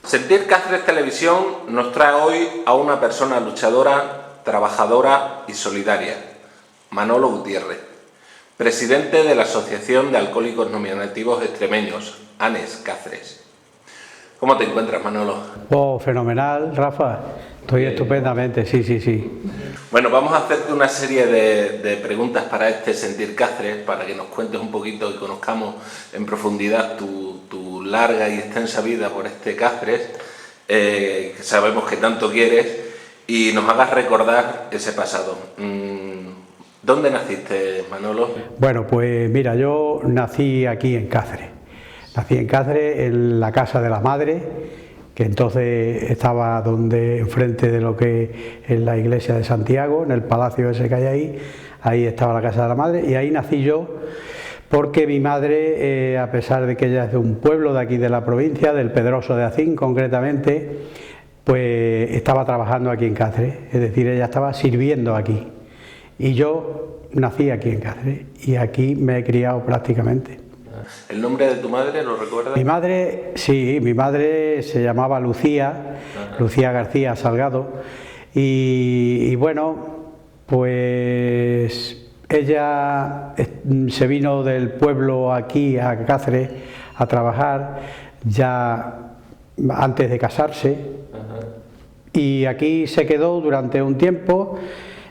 Sentir Cáceres Televisión nos trae hoy a una persona luchadora, trabajadora y solidaria, Manolo Gutiérrez, presidente de la Asociación de Alcohólicos Nominativos Extremeños, ANES Cáceres. ¿Cómo te encuentras, Manolo? Oh, fenomenal, Rafa. Estoy estupendamente, sí. Bueno, vamos a hacerte una serie de preguntas para este Sentir Cáceres, para que nos cuentes un poquito y conozcamos en profundidad tu larga y extensa vida por este Cáceres, que sabemos que tanto quieres, y nos hagas recordar ese pasado. ¿Dónde naciste, Manolo? Bueno, pues mira, yo nací aquí en Cáceres. Nací en Cáceres, en la casa de la madre, que entonces estaba enfrente de lo que es la iglesia de Santiago, en el palacio ese que hay ahí estaba la casa de la madre, y ahí nací yo, porque mi madre, a pesar de que ella es de un pueblo de aquí de la provincia, del Pedroso de Acín concretamente, pues estaba trabajando aquí en Cáceres, es decir, ella estaba sirviendo aquí, y yo nací aquí en Cáceres, y aquí me he criado prácticamente. ¿El nombre de tu madre lo recuerdas? Mi madre, sí, mi madre se llamaba Lucía, Lucía García Salgado, y bueno, pues ella se vino del pueblo aquí a Cáceres a trabajar ya antes de casarse, y aquí se quedó durante un tiempo,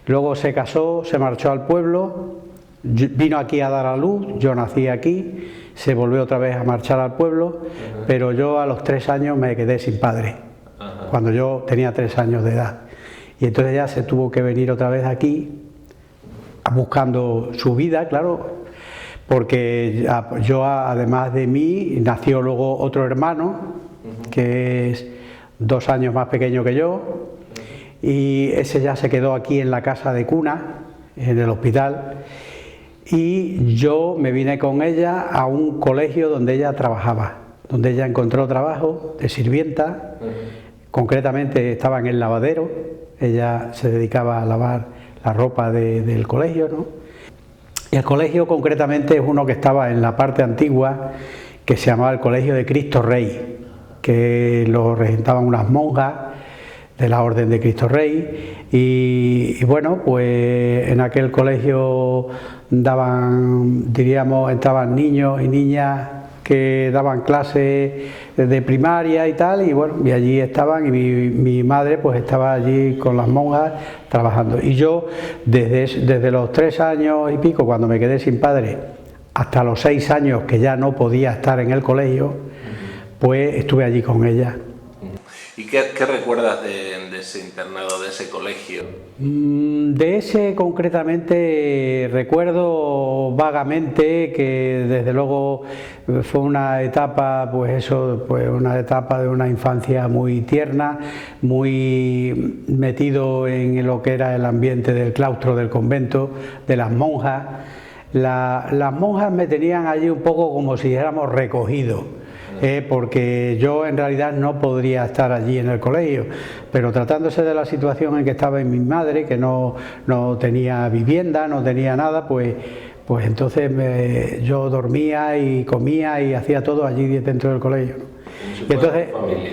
luego se casó, se marchó al pueblo, vino aquí a dar a luz, yo nací aquí, se volvió otra vez a marchar al pueblo, pero yo a los 3 años me quedé sin padre, cuando yo tenía 3 años de edad, y entonces ya se tuvo que venir otra vez aquí buscando su vida, claro, porque yo, además de mí, nació luego otro hermano que es 2 años más pequeño que yo, y ese ya se quedó aquí en la casa de cuna, en el hospital, y yo me vine con ella a un colegio donde ella trabajaba, donde ella encontró trabajo de sirvienta, concretamente estaba en el lavadero, ella se dedicaba a lavar la ropa del colegio, ¿no? Y el colegio concretamente es uno que estaba en la parte antigua, que se llamaba el Colegio de Cristo Rey, que lo regentaban unas monjas de la Orden de Cristo Rey, y bueno, pues en aquel colegio entraban niños y niñas que daban clases de primaria y tal, y bueno, y allí estaban, y mi madre pues estaba allí con las monjas trabajando, y yo desde los 3 años y pico, cuando me quedé sin padre, hasta los 6 años que ya no podía estar en el colegio, pues estuve allí con ella. ¿Y qué recuerdas de ese internado, de ese colegio? De ese concretamente recuerdo vagamente que desde luego fue una etapa, pues una etapa de una infancia muy tierna, muy metido en lo que era el ambiente del claustro del convento, de las monjas. Las monjas me tenían allí un poco como si éramos recogidos. Porque yo en realidad no podría estar allí en el colegio, pero tratándose de la situación en que estaba mi madre, que no tenía vivienda, no tenía nada, pues entonces yo dormía y comía y hacía todo allí dentro del colegio, ¿no?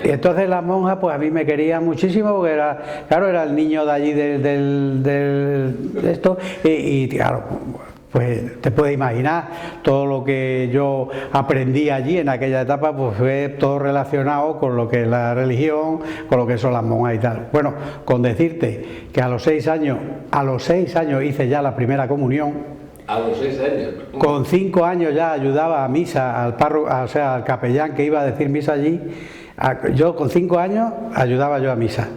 Y entonces las monjas pues a mí me querían muchísimo, porque era el niño de allí de esto, y claro, pues te puedes imaginar, todo lo que yo aprendí allí en aquella etapa, pues fue todo relacionado con lo que es la religión, con lo que son las monjas y tal. Bueno, con decirte que a los 6 años hice ya la primera comunión. ¿A los 6 años? Con 5 años ya ayudaba a misa al al capellán que iba a decir misa allí. Yo con 5 años ayudaba yo a misa.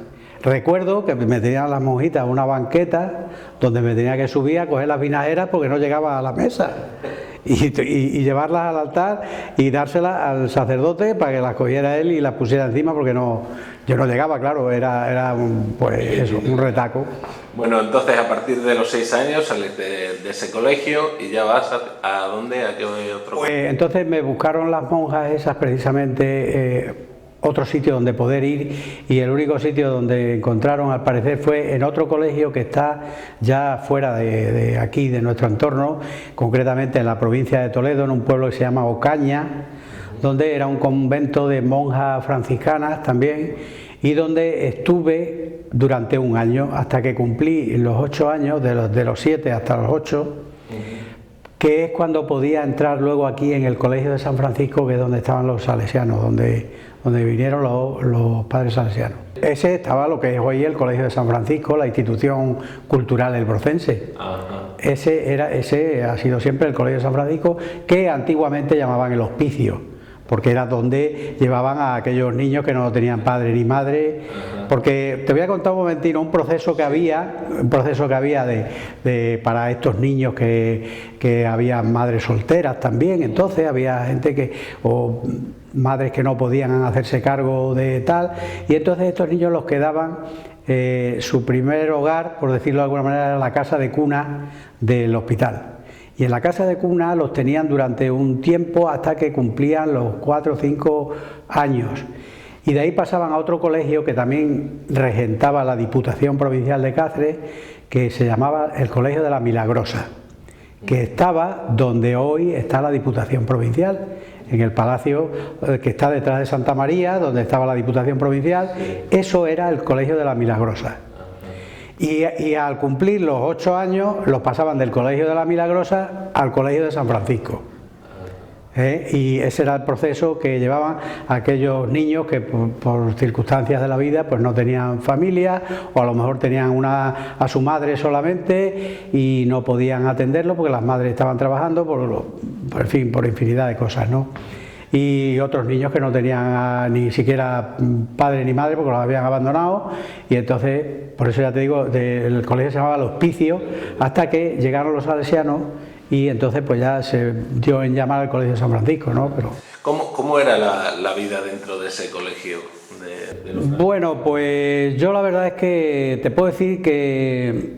Recuerdo que me tenían las monjitas una banqueta donde me tenía que subir a coger las vinajeras porque no llegaba a la mesa, y llevarlas al altar y dárselas al sacerdote para que las cogiera él y las pusiera encima, porque yo no llegaba, claro, era un retaco. Bueno, entonces a partir de los 6 años sales de ese colegio y ya vas ¿a dónde? ¿A qué otro? Pues entonces me buscaron las monjas esas precisamente otro sitio donde poder ir, y el único sitio donde encontraron al parecer fue en otro colegio que está ya fuera de aquí, de nuestro entorno, concretamente en la provincia de Toledo, en un pueblo que se llama Ocaña, donde era un convento de monjas franciscanas también, y donde estuve durante un año, hasta que cumplí los 8 años, de los 7 hasta los 8, que es cuando podía entrar luego aquí en el Colegio de San Francisco, que es donde estaban los salesianos, donde vinieron los padres salesianos. Ese estaba lo que es hoy el Colegio de San Francisco, la institución cultural elbrocense. Ese ha sido siempre el Colegio de San Francisco, que antiguamente llamaban el hospicio, porque era donde llevaban a aquellos niños que no tenían padre ni madre. Porque te voy a contar un momentino un proceso que había para estos niños, que había madres solteras también. Entonces había gente o madres que no podían hacerse cargo de tal, y entonces estos niños los quedaban, su primer hogar, por decirlo de alguna manera, era la casa de cuna del hospital. Y en la casa de cuna los tenían durante un tiempo hasta que cumplían los 4 o 5 años. Y de ahí pasaban a otro colegio que también regentaba la Diputación Provincial de Cáceres, que se llamaba el Colegio de la Milagrosa, que estaba donde hoy está la Diputación Provincial, en el palacio que está detrás de Santa María, donde estaba la Diputación Provincial. Eso era el Colegio de la Milagrosa. Y al cumplir los 8 años los pasaban del Colegio de la Milagrosa al Colegio de San Francisco. Y ese era el proceso que llevaban aquellos niños que por circunstancias de la vida pues no tenían familia, o a lo mejor tenían a su madre solamente y no podían atenderlo porque las madres estaban trabajando, en fin, por infinidad de cosas, ¿no? Y otros niños que no tenían ni siquiera padre ni madre porque los habían abandonado, y entonces, por eso ya te digo, el colegio se llamaba El Hospicio, hasta que llegaron los salesianos, y entonces pues ya se dio en llamar al Colegio de San Francisco, ¿no? Pero ¿Cómo era la vida dentro de ese colegio? Bueno, pues yo la verdad es que te puedo decir que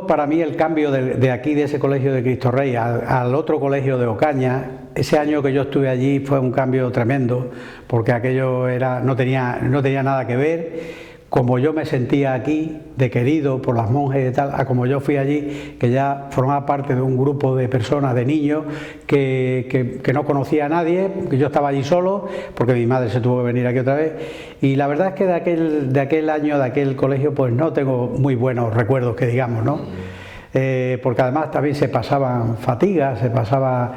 para mí el cambio de aquí, de ese colegio de Cristo Rey, al otro colegio de Ocaña, ese año que yo estuve allí fue un cambio tremendo, porque aquello no tenía nada que ver. Como yo me sentía aquí, de querido por las monjas y tal, a como yo fui allí, que ya formaba parte de un grupo de personas, de niños, que no conocía a nadie, que yo estaba allí solo, porque mi madre se tuvo que venir aquí otra vez. Y la verdad es que de aquel año, de aquel colegio, pues no tengo muy buenos recuerdos, que digamos, ¿no? Porque además también se pasaban fatigas, se pasaba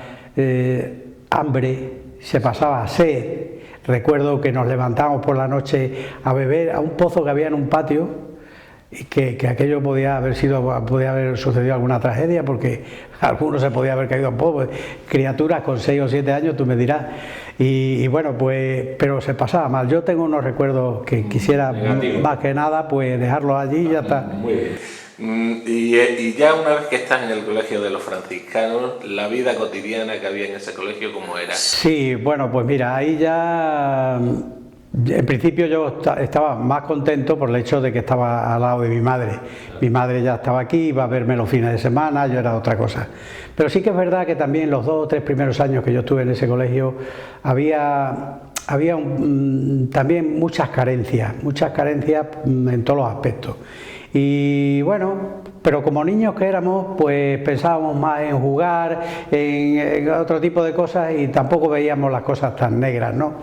hambre, se pasaba sed. Recuerdo que nos levantábamos por la noche a beber a un pozo que había en un patio, y que aquello podía haber sucedido alguna tragedia, porque alguno se podía haber caído a un pozo, criaturas con 6 o 7 años, tú me dirás, y bueno, pues, pero se pasaba mal. Yo tengo unos recuerdos que quisiera más que nada pues dejarlos allí y ya está. Muy bien. Y ya una vez que estás en el colegio de los franciscanos, la vida cotidiana que había en ese colegio, ¿cómo era? Sí, bueno, pues mira, ahí ya, en principio yo estaba más contento por el hecho de que estaba al lado de mi madre. Mi madre ya estaba aquí, iba a verme los fines de semana, yo era otra cosa. Pero sí que es verdad que también los 2 o 3 primeros años que yo estuve en ese colegio había también muchas carencias en todos los aspectos. Y bueno, pero como niños que éramos, pues pensábamos más en jugar, en otro tipo de cosas, y tampoco veíamos las cosas tan negras, ¿no?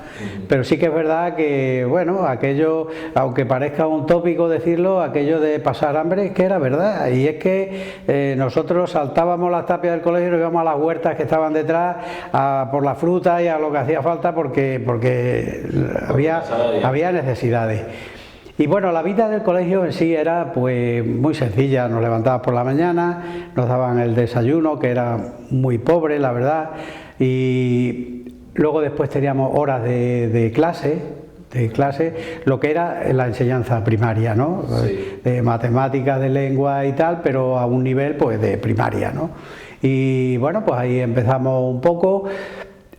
Pero sí que es verdad que, bueno, aquello, aunque parezca un tópico decirlo, aquello de pasar hambre, es que era verdad. Y es que nosotros saltábamos las tapias del colegio y nos íbamos a las huertas que estaban detrás por la fruta y a lo que hacía falta, porque había necesidades. Y bueno, la vida del colegio en sí era pues muy sencilla. Nos levantábamos por la mañana, nos daban el desayuno, que era muy pobre, la verdad, y luego después teníamos horas de clase, lo que era la enseñanza primaria, ¿no? Sí. De matemáticas, de lengua y tal, pero a un nivel pues de primaria, ¿no? Y bueno, pues ahí empezamos un poco,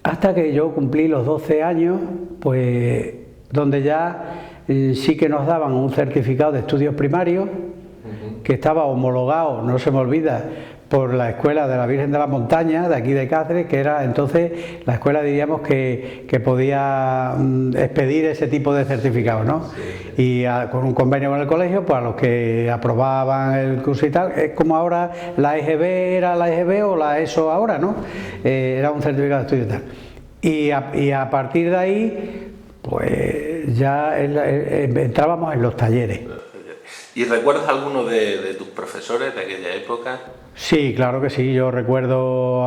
hasta que yo cumplí los 12 años, pues donde ya sí que nos daban un certificado de estudios primarios, que estaba homologado, no se me olvida, por la Escuela de la Virgen de la Montaña, de aquí de Cáceres, que era entonces la escuela, diríamos, que podía expedir ese tipo de certificados, ¿no? Y con un convenio con el colegio, pues a los que aprobaban el curso y tal, es como ahora la EGB era la EGB o la ESO ahora, ¿no? Era un certificado de estudio y tal. y a partir de ahí, pues ya entrábamos en los talleres. ¿Y recuerdas alguno de tus profesores de aquella época? Sí, claro que sí, yo recuerdo,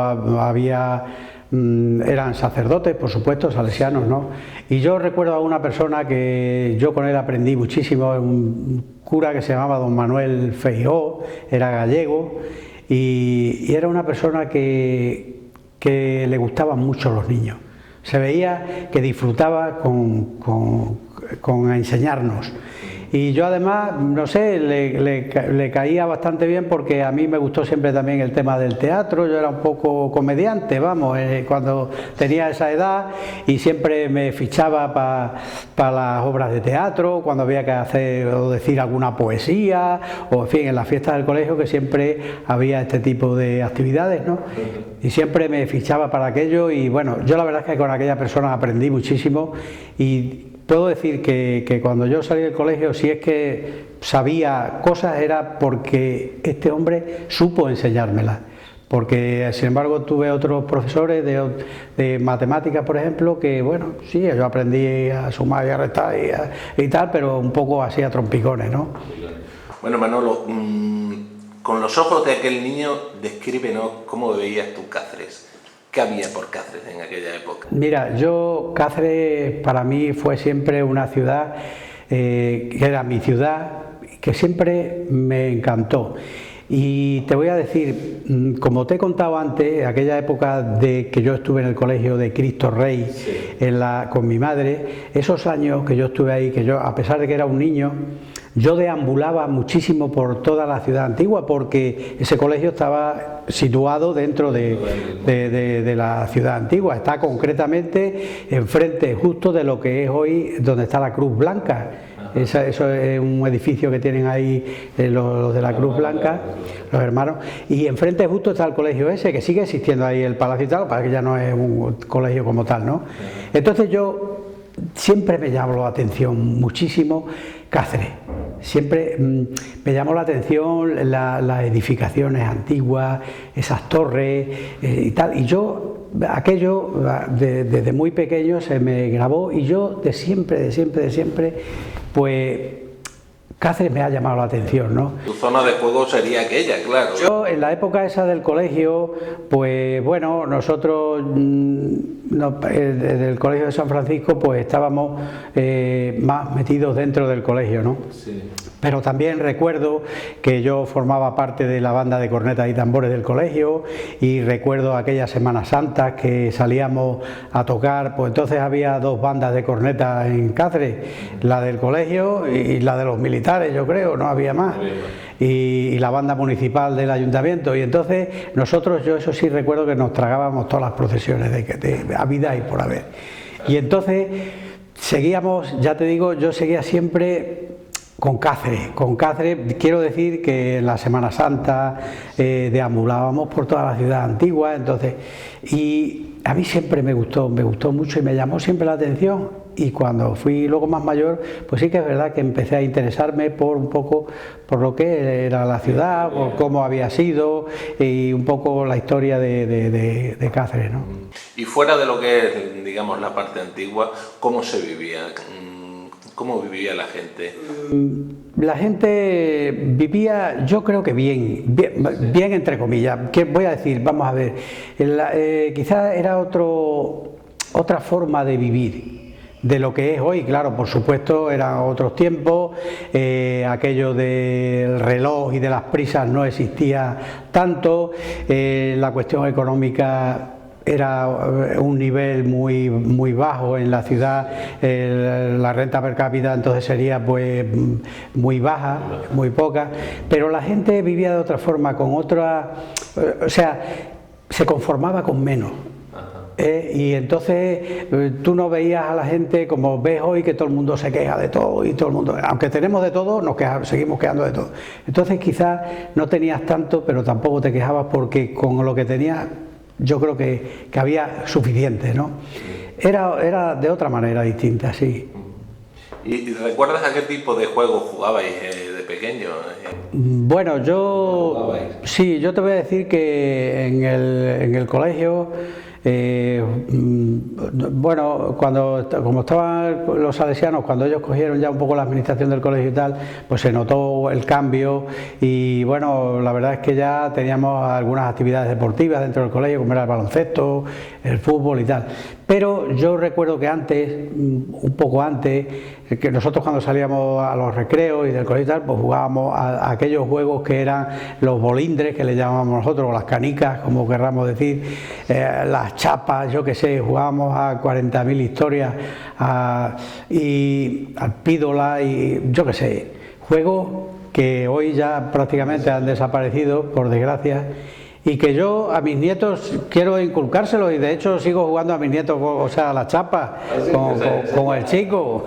eran sacerdotes, por supuesto, salesianos, ¿no? Y yo recuerdo a una persona que yo con él aprendí muchísimo, un cura que se llamaba don Manuel Feijóo, era gallego, y era una persona que le gustaban mucho los niños. Se veía que disfrutaba con enseñarnos. Y yo además, no sé, le caía bastante bien porque a mí me gustó siempre también el tema del teatro. Yo era un poco comediante, vamos, cuando tenía esa edad, y siempre me fichaba para las obras de teatro, cuando había que hacer o decir alguna poesía, o en fin, en las fiestas del colegio, que siempre había este tipo de actividades, ¿no? Y siempre me fichaba para aquello, y bueno, yo la verdad es que con aquella persona aprendí muchísimo, y puedo decir que cuando yo salí del colegio, si es que sabía cosas, era porque este hombre supo enseñármelas. Porque, sin embargo, tuve otros profesores de matemáticas, por ejemplo, que, bueno, sí, yo aprendí a sumar y a restar y tal, pero un poco así a trompicones, ¿no? Bueno, Manolo, con los ojos de aquel niño, descríbenos cómo veías tú Cáceres. ¿Qué había por Cáceres en aquella época? Mira, Cáceres para mí fue siempre una ciudad, que era mi ciudad, que siempre me encantó. Y te voy a decir, como te he contado antes, aquella época de que yo estuve en el colegio de Cristo Rey, sí, con mi madre, esos años que yo estuve ahí, que yo, a pesar de que era un niño, yo deambulaba muchísimo por toda la ciudad antigua, porque ese colegio estaba situado dentro de la ciudad antigua. Está concretamente enfrente justo de lo que es hoy donde está la Cruz Blanca. Eso es un edificio que tienen ahí los de la Cruz Blanca, los hermanos, y enfrente justo está el colegio ese, que sigue existiendo ahí el palacio y tal, para que ya no es un colegio como tal, ¿no? Entonces yo siempre me llamó la atención muchísimo Cáceres. Siempre me llamó la atención las edificaciones antiguas, esas torres y tal, y yo aquello desde muy pequeño se me grabó, y yo de siempre, pues Cáceres me ha llamado la atención, ¿no? Tu zona de juego sería aquella, claro. Yo en la época esa del colegio, pues bueno, nosotros del colegio de San Francisco, pues estábamos más metidos dentro del colegio, ¿no? Sí. Pero también recuerdo que yo formaba parte de la banda de cornetas y tambores del colegio, y recuerdo aquellas Semanas Santas que salíamos a tocar, pues entonces había dos bandas de cornetas en Cáceres, la del colegio y la de los militares, yo creo, no había más, y la banda municipal del ayuntamiento, y entonces nosotros, yo eso sí recuerdo que nos tragábamos todas las procesiones de habida y por haber. Y entonces seguíamos, ya te digo, yo seguía siempre con Cáceres, quiero decir que en la Semana Santa deambulábamos por toda la ciudad antigua, entonces, y a mí siempre me gustó mucho y me llamó siempre la atención, y cuando fui luego más mayor, pues sí que es verdad que empecé a interesarme por un poco por lo que era la ciudad, por cómo había sido, y un poco la historia de Cáceres, ¿no? Y fuera de lo que es, digamos, la parte antigua, ¿cómo se vivía? ¿Cómo vivía la gente? La gente vivía, yo creo que bien entre comillas. ¿Qué voy a decir? Vamos a ver, quizás era otra forma de vivir de lo que es hoy. Claro, por supuesto, eran otros tiempos, aquello del reloj y de las prisas no existía tanto, la cuestión económica era un nivel muy bajo en la ciudad, la renta per cápita entonces sería pues muy baja, muy poca, pero la gente vivía de otra forma, con otra, o sea, se conformaba con menos. Y entonces tú no veías a la gente como ves hoy, que todo el mundo se queja de todo, y todo el mundo, aunque tenemos de todo, seguimos quejando de todo. Entonces quizás no tenías tanto, pero tampoco te quejabas, porque con lo que tenías yo creo que había suficiente, ¿no? Era de otra manera distinta, sí. ¿Y recuerdas a qué tipo de juegos jugabais de pequeño? Bueno, yo te voy a decir que en el colegio Bueno, como estaban los salesianos, cuando ellos cogieron ya un poco la administración del colegio y tal, pues se notó el cambio y bueno, la verdad es que ya teníamos algunas actividades deportivas dentro del colegio, como era el baloncesto, el fútbol y tal. Pero yo recuerdo que antes, un poco antes, que nosotros cuando salíamos a los recreos y del colegio y tal, pues jugábamos a aquellos juegos que eran los bolindres, que le llamábamos nosotros, o las canicas, como querramos decir, las chapas, yo que sé, jugábamos a 40.000 historias, y al pídola y yo que sé, juegos que hoy ya prácticamente han desaparecido, por desgracia, y que yo a mis nietos quiero inculcárselos y de hecho sigo jugando a mis nietos, o sea, a la chapa, con el chico.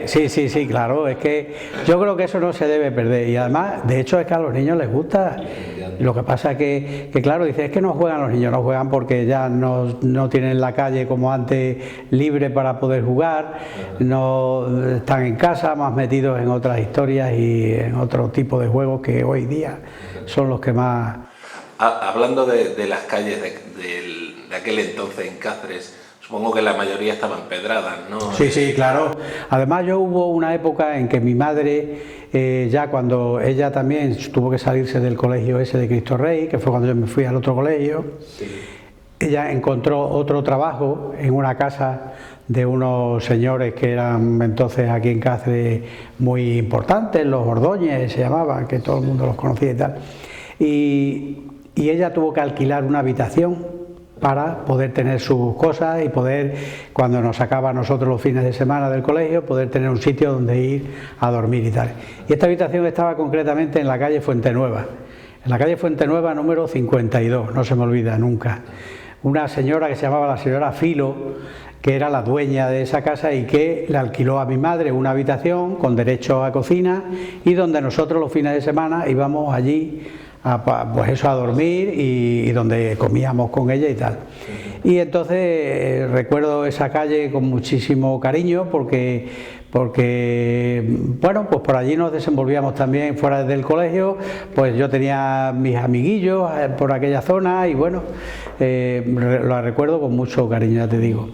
Sí, claro, es que yo creo que eso no se debe perder y además, de hecho, es que a los niños les gusta. Lo que pasa es que claro, dice, es que no juegan los niños, no juegan porque ya no tienen la calle como antes libre para poder jugar, no están en casa más metidos en otras historias y en otro tipo de juegos que hoy día son los que más... Hablando de las calles de aquel entonces en Cáceres, supongo que la mayoría estaban empedradas, ¿no? Sí, claro. Además hubo una época en que mi madre, ya cuando ella también tuvo que salirse del colegio ese de Cristo Rey, que fue cuando yo me fui al otro colegio, ella encontró otro trabajo en una casa de unos señores que eran entonces aquí en Cáceres muy importantes, los Ordóñez se llamaban, que todo el mundo los conocía y tal. Y ella tuvo que alquilar una habitación para poder tener sus cosas y poder, cuando nos sacaba a nosotros los fines de semana del colegio, poder tener un sitio donde ir a dormir y tal. Y esta habitación estaba concretamente en la calle Fuentenueva, en la calle Fuentenueva número 52, no se me olvida nunca. Una señora que se llamaba la señora Filo, que era la dueña de esa casa y que le alquiló a mi madre una habitación con derecho a cocina y donde nosotros los fines de semana íbamos allí pues eso, a dormir y donde comíamos con ella y tal. Y entonces recuerdo esa calle con muchísimo cariño porque bueno, pues por allí nos desenvolvíamos también fuera del colegio, pues yo tenía mis amiguillos por aquella zona y bueno, la recuerdo con mucho cariño, ya te digo.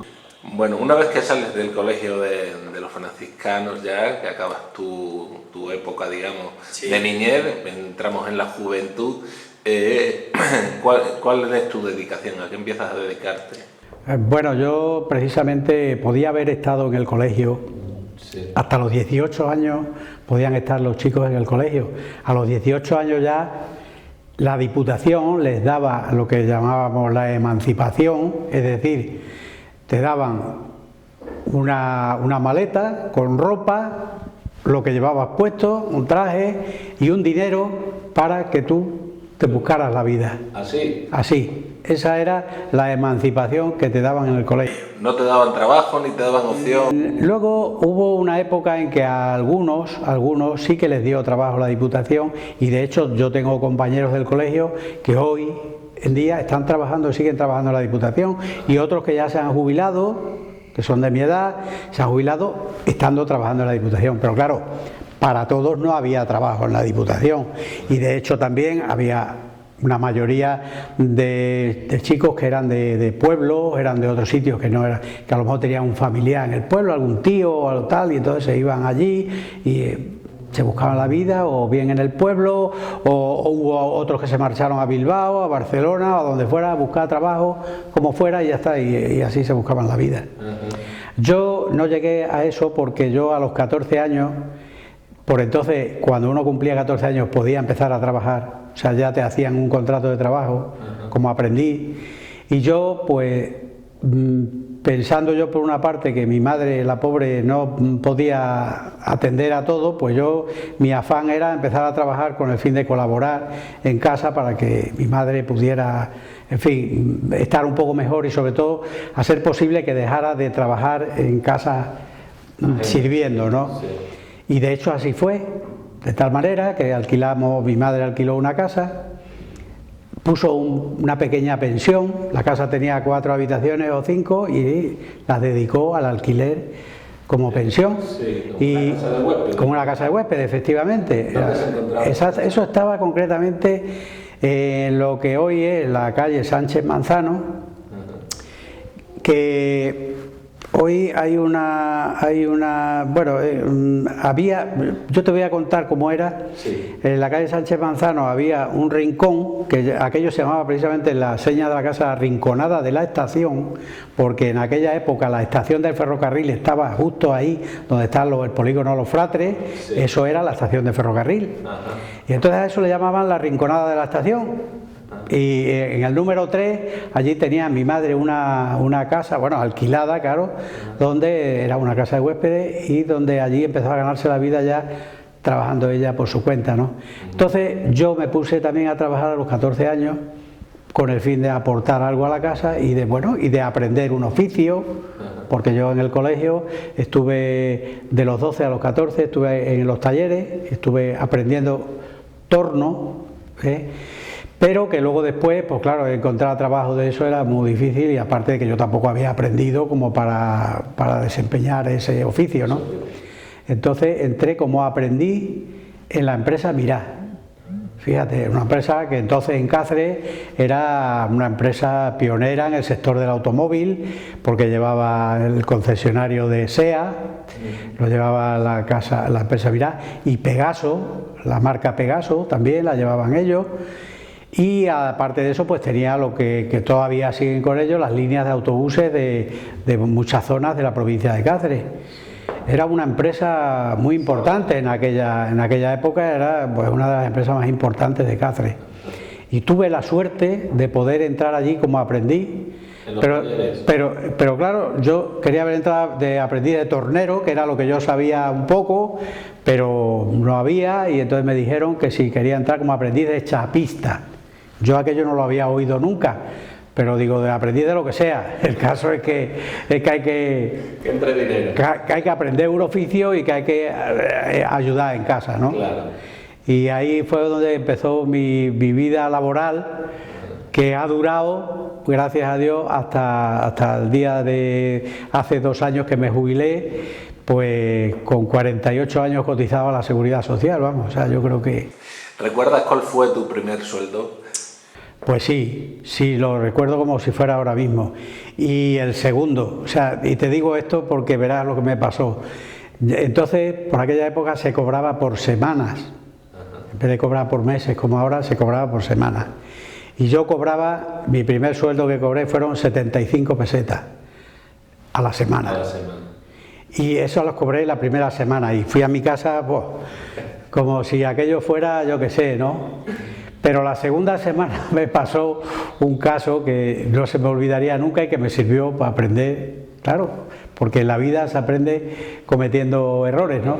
Bueno, una vez que sales del colegio de los franciscanos ya, que acabas tu época, digamos, de niñez, entramos en la juventud, ¿cuál es tu dedicación? ¿A qué empiezas a dedicarte? Bueno, yo precisamente podía haber estado en el colegio, hasta los 18 años podían estar los chicos en el colegio, a los 18 años ya la Diputación les daba lo que llamábamos la emancipación, es decir, te daban una maleta con ropa, lo que llevabas puesto, un traje y un dinero para que tú te buscaras la vida. ¿Así? Así. Esa era la emancipación que te daban en el colegio. ¿No te daban trabajo ni te daban opción? Luego hubo una época en que a algunos sí que les dio trabajo la Diputación y de hecho yo tengo compañeros del colegio que hoy en día están trabajando, siguen trabajando en la Diputación y otros que ya se han jubilado, que son de mi edad, se han jubilado estando trabajando en la Diputación. Pero claro, para todos no había trabajo en la Diputación y de hecho también había una mayoría de chicos que eran de pueblos, eran de otros sitios que no eran, que a lo mejor tenían un familiar en el pueblo, algún tío o algo tal, y entonces se iban allí y se buscaban la vida o bien en el pueblo o hubo otros que se marcharon a Bilbao, a Barcelona o a donde fuera a buscar trabajo, como fuera y ya está, y así se buscaban la vida. Yo no llegué a eso porque yo a los 14 años, por entonces cuando uno cumplía 14 años podía empezar a trabajar, o sea ya te hacían un contrato de trabajo como aprendiz y yo pues pensando yo por una parte que mi madre, la pobre, no podía atender a todo, pues mi afán era empezar a trabajar con el fin de colaborar en casa para que mi madre pudiera, en fin, estar un poco mejor y sobre todo a ser posible que dejara de trabajar en casa sirviendo, ¿no? Y de hecho así fue, de tal manera que mi madre alquiló una casa, puso una pequeña pensión, la casa tenía 4 habitaciones o 5 y las dedicó al alquiler como pensión, y como una casa de huéspedes, efectivamente. Eso estaba concretamente en lo que hoy es la calle Sánchez Manzano, que hoy yo te voy a contar cómo era. Sí. En la calle Sánchez Manzano había un rincón, que aquello se llamaba precisamente la seña de la casa, Rinconada de la Estación, porque en aquella época la estación del ferrocarril estaba justo ahí donde está el polígono Los Fratres. Sí. Eso era la estación de ferrocarril. Ajá. Y entonces a eso le llamaban la Rinconada de la Estación. Y en el número 3, allí tenía mi madre una casa, bueno, alquilada, claro, donde era una casa de huéspedes y donde allí empezó a ganarse la vida ya trabajando ella por su cuenta, ¿no? Entonces yo me puse también a trabajar a los 14 años con el fin de aportar algo a la casa y de aprender un oficio, porque yo en el colegio estuve de los 12 a los 14, estuve en los talleres, estuve aprendiendo torno, pero que luego después, pues claro, encontrar trabajo de eso era muy difícil y aparte de que yo tampoco había aprendido como para desempeñar ese oficio, ¿no? Entonces entré como aprendí en la empresa Mirá. Fíjate, una empresa que entonces en Cáceres era una empresa pionera en el sector del automóvil, porque llevaba el concesionario de SEA, lo llevaba la empresa Mirá, y Pegaso, la marca Pegaso también la llevaban ellos. Y aparte de eso, pues tenía lo que todavía siguen con ellos, las líneas de autobuses de muchas zonas de la provincia de Cáceres. Era una empresa muy importante en aquella época, era pues una de las empresas más importantes de Cáceres. Y tuve la suerte de poder entrar allí como aprendí. Pero claro, yo quería haber entrado de aprendiz de tornero, que era lo que yo sabía un poco, pero no había, y entonces me dijeron que si quería entrar como aprendiz de chapista. Yo aquello no lo había oído nunca, pero digo, de aprendiz de lo que sea. El caso es que hay que aprender un oficio y que hay que ayudar en casa, ¿no? Claro. Y ahí fue donde empezó mi vida laboral, que ha durado, gracias a Dios, hasta el día de hace 2 años que me jubilé, pues con 48 años cotizaba a la Seguridad Social, vamos, o sea, yo creo que... ¿Recuerdas cuál fue tu primer sueldo? Pues sí, lo recuerdo como si fuera ahora mismo. Y el segundo, o sea, y te digo esto porque verás lo que me pasó. Entonces, por aquella época se cobraba por semanas, en vez de cobrar por meses como ahora, se cobraba por semanas. Y yo cobraba, mi primer sueldo que cobré fueron 75 pesetas a la semana. Y eso los cobré la primera semana y fui a mi casa, pues, como si aquello fuera, yo qué sé, ¿no? Pero la segunda semana me pasó un caso que no se me olvidaría nunca y que me sirvió para aprender, claro, porque en la vida se aprende cometiendo errores, ¿no?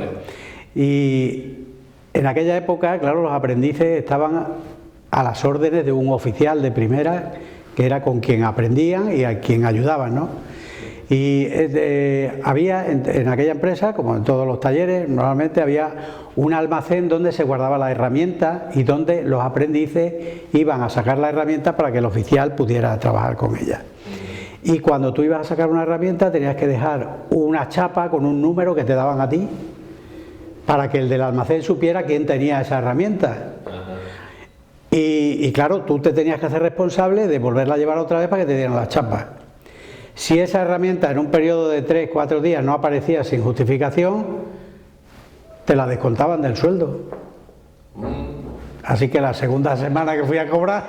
Y en aquella época, claro, los aprendices estaban a las órdenes de un oficial de primera, que era con quien aprendían y a quien ayudaban, ¿no? Y había en aquella empresa, como en todos los talleres, normalmente había un almacén donde se guardaba la herramienta y donde los aprendices iban a sacar la herramienta para que el oficial pudiera trabajar con ella. Y cuando tú ibas a sacar una herramienta tenías que dejar una chapa con un número que te daban a ti para que el del almacén supiera quién tenía esa herramienta. Y claro, tú te tenías que hacer responsable de volverla a llevar otra vez para que te dieran la chapa. Si esa herramienta en un periodo de 3-4 días no aparecía sin justificación, te la descontaban del sueldo. Así que la segunda semana que fui a cobrar,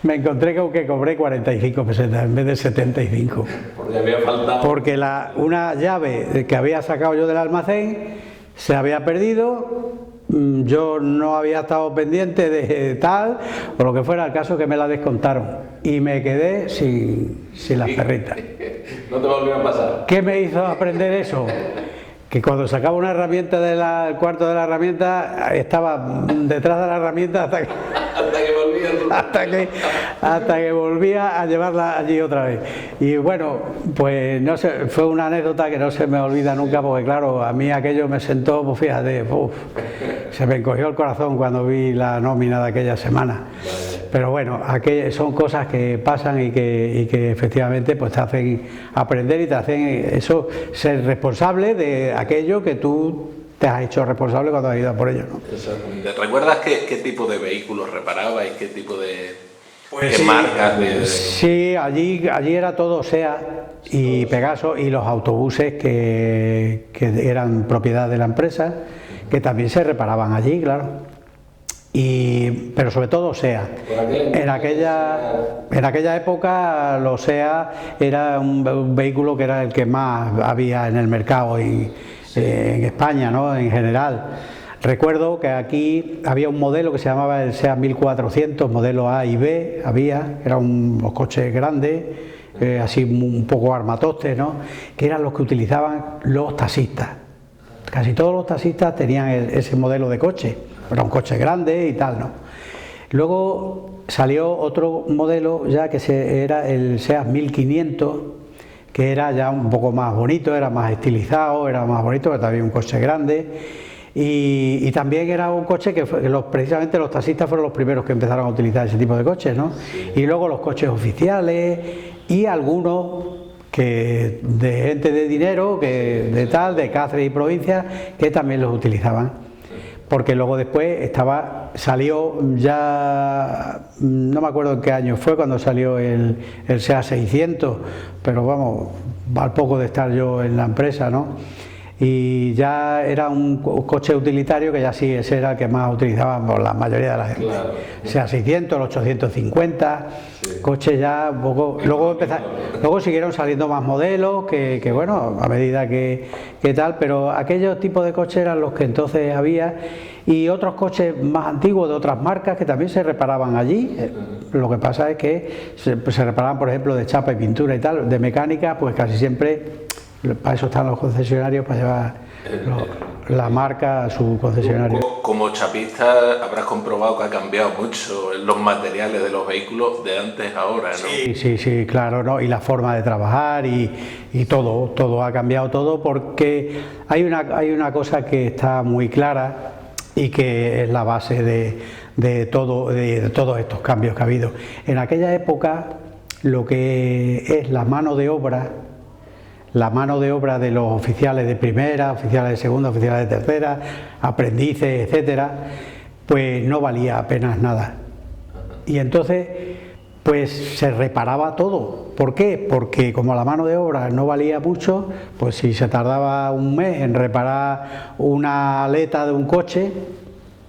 me encontré con que cobré 45 pesetas en vez de 75. Porque había faltado. Porque una llave que había sacado yo del almacén se había perdido, yo no había estado pendiente de tal, o lo que fuera, el caso que me la descontaron y me quedé sin las perritas. ¿No te volvió a pasar? ¿Qué me hizo aprender eso? Que cuando sacaba una herramienta del cuarto de la herramienta, estaba detrás de la herramienta hasta que volvía a llevarla allí otra vez. Y bueno, pues no sé, fue una anécdota que no se me olvida nunca, porque claro, a mí aquello me sentó, pues fíjate, se me encogió el corazón cuando vi la nómina de aquella semana. Pero bueno, son cosas que pasan y que efectivamente pues te hacen aprender y te hacen eso, ser responsable de aquello que tú te has hecho responsable cuando has ido a por ello, ¿no? Exactamente. ¿Recuerdas qué tipo de vehículos reparabas y qué tipo de ¿Qué marcas de...? Sí, allí era todo SEAT y Pegaso, y los autobuses que eran propiedad de la empresa, que también se reparaban allí, claro. Pero sobre todo SEAT. En aquella época los SEAT era un vehículo que era el que más había en el mercado en España, ¿no? En general. Recuerdo que aquí había un modelo que se llamaba el SEAT 1400, modelo A y B, eran unos coches grandes, así un poco armatostes, ¿no? Que eran los que utilizaban los taxistas. Casi todos los taxistas tenían ese modelo de coche, era un coche grande y tal, ¿no? Luego salió otro modelo ya que era el SEAT 1500, que era ya un poco más bonito, era más estilizado, era más bonito, pero también un coche grande. Y también era un coche que precisamente los taxistas fueron los primeros que empezaron a utilizar ese tipo de coches, ¿no? Y luego los coches oficiales y algunos de gente de dinero, de Cáceres y provincia, que también los utilizaban. Porque luego después salió ya, no me acuerdo en qué año fue cuando salió el SEAT 600, pero vamos, al poco de estar yo en la empresa, ¿no? Y ya era un coche utilitario que ya sí, ese era el que más utilizaban por la mayoría de la gente. Claro. O sea, 600, el 850, sí. Coches ya un poco... Luego siguieron saliendo más modelos que bueno, a medida que tal, pero aquellos tipos de coches eran los que entonces había, y otros coches más antiguos de otras marcas que también se reparaban allí. Lo que pasa es que se reparaban, por ejemplo, de chapa y pintura y tal, de mecánica, pues casi siempre... Para eso están los concesionarios, para llevar la marca a su concesionario. Como chapista habrás comprobado que ha cambiado mucho los materiales de los vehículos de antes a ahora, ¿no? Sí, claro, ¿no? Y la forma de trabajar y todo ha cambiado todo, porque hay una cosa que está muy clara y que es la base de todos estos cambios que ha habido. En aquella época, lo que es la mano de obra de los oficiales de primera, oficiales de segunda, oficiales de tercera, aprendices, etcétera, pues no valía apenas nada. Y entonces, pues se reparaba todo. ¿Por qué? Porque como la mano de obra no valía mucho, pues si se tardaba un mes en reparar una aleta de un coche,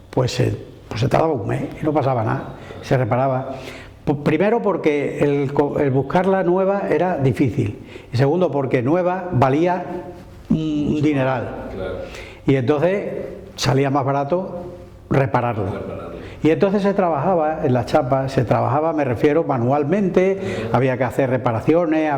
pues se tardaba un mes y no pasaba nada, se reparaba. Primero porque el buscarla nueva era difícil, y segundo porque nueva valía un dineral, claro. Y entonces salía más barato repararlo. Y entonces se trabajaba en las chapas, me refiero, manualmente, había que hacer reparaciones,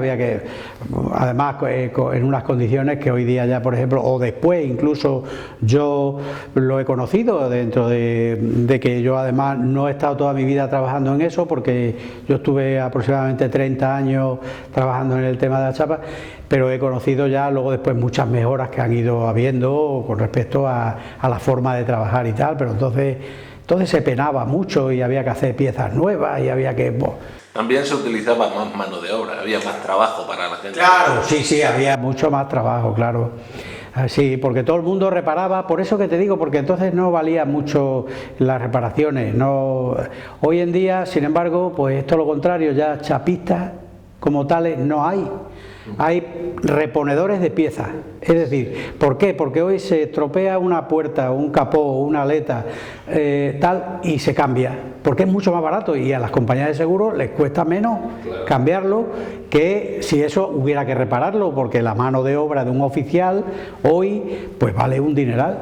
además en unas condiciones que hoy día ya, por ejemplo, o después incluso yo lo he conocido, dentro de que yo además no he estado toda mi vida trabajando en eso, porque yo estuve aproximadamente 30 años trabajando en el tema de las chapas, pero he conocido ya luego después muchas mejoras que han ido habiendo con respecto a la forma de trabajar y tal, pero entonces se penaba mucho y había que hacer piezas nuevas y había que... También se utilizaba más mano de obra, había más trabajo para la gente. Claro, sí, había mucho más trabajo, claro. Sí, porque todo el mundo reparaba, por eso que te digo, porque entonces no valía mucho las reparaciones. No. Hoy en día, sin embargo, pues esto es lo contrario, ya chapistas como tales no hay. Hay reponedores de piezas, es decir, ¿por qué? Porque hoy se estropea una puerta, un capó, una aleta, tal, y se cambia, porque es mucho más barato y a las compañías de seguros les cuesta menos cambiarlo que si eso hubiera que repararlo, porque la mano de obra de un oficial hoy pues vale un dineral.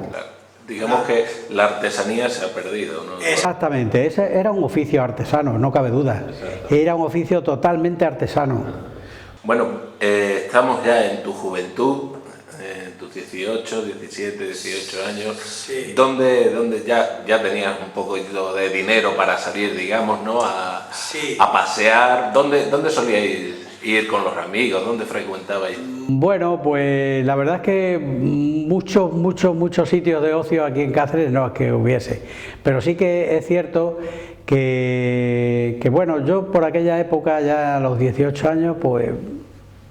Digamos que la artesanía se ha perdido, ¿no? Exactamente, ese era un oficio artesano, no cabe duda, era un oficio totalmente artesano. Bueno, estamos ya en tu juventud, en tus 18, 17, 18 años, sí. donde ya tenías un poquito de dinero para salir, digamos, ¿no? A pasear. ¿Dónde solíais ir con los amigos? ¿Dónde frecuentabais? Bueno, pues la verdad es que muchos sitios de ocio aquí en Cáceres no es que hubiese, pero sí que es cierto que bueno, yo por aquella época, ya a los 18 años, pues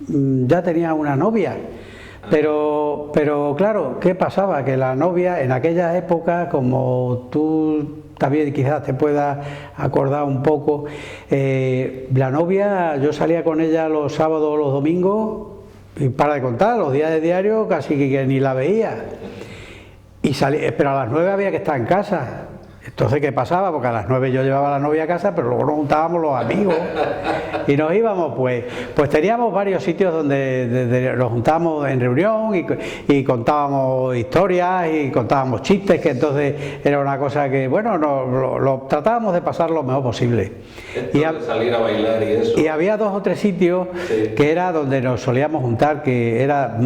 ya tenía una novia, pero claro, ¿qué pasaba? Que la novia en aquella época, como tú también quizás te puedas acordar un poco. La novia, yo salía con ella los sábados o los domingos, y para de contar, los días de diario casi que ni la veía. Y pero a las 9 había que estar en casa. Entonces, ¿qué pasaba? Porque a las 9 yo llevaba a la novia a casa, pero luego nos juntábamos los amigos y nos íbamos, pues teníamos varios sitios donde nos juntábamos en reunión y contábamos historias y contábamos chistes, que entonces era una cosa que, bueno, lo tratábamos de pasar lo mejor posible. Y salir a bailar y eso. Y había 2 o 3 sitios que era donde nos solíamos juntar, que era...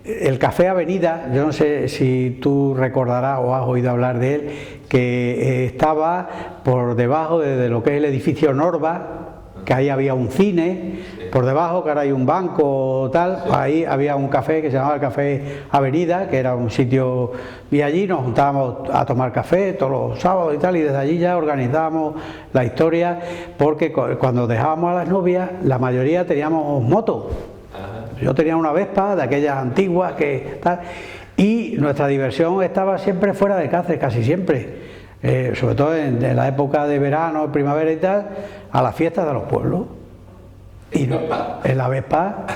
el Café Avenida, yo no sé si tú recordarás o has oído hablar de él, que estaba por debajo de lo que es el edificio Norba, que ahí había un cine, por debajo que ahora hay un banco tal, ahí había un café que se llamaba el Café Avenida, que era un sitio, y allí nos juntábamos a tomar café todos los sábados y tal, y desde allí ya organizábamos la historia, porque cuando dejábamos a las novias, la mayoría teníamos motos. Yo tenía una Vespa de aquellas antiguas que tal, y nuestra diversión estaba siempre fuera de Cáceres, casi siempre, sobre todo en la época de verano, primavera y tal, a las fiestas de los pueblos. Y en la Vespa,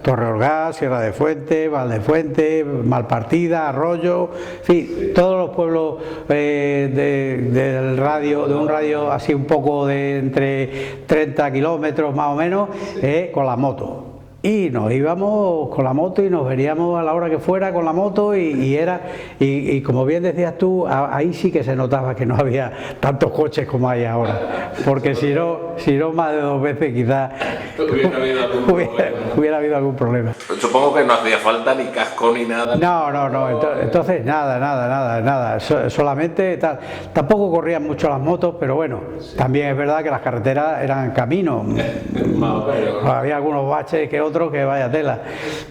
Torreorgaz, Sierra de Fuente, Valdefuente, Malpartida, Arroyo, en fin, todos los pueblos del radio, de un radio así un poco de entre 30 kilómetros más o menos, con la moto. Y nos íbamos con la moto y nos veníamos a la hora que fuera con la moto y como bien decías tú, ahí sí que se notaba que no había tantos coches como hay ahora, porque si no más de 2 veces quizás hubiera habido algún problema. Supongo que no hacía falta ni casco ni nada. No, entonces nada, solamente tal. Tampoco corrían mucho las motos, pero bueno, también es verdad que las carreteras eran caminos, había algunos baches que otros que vaya tela,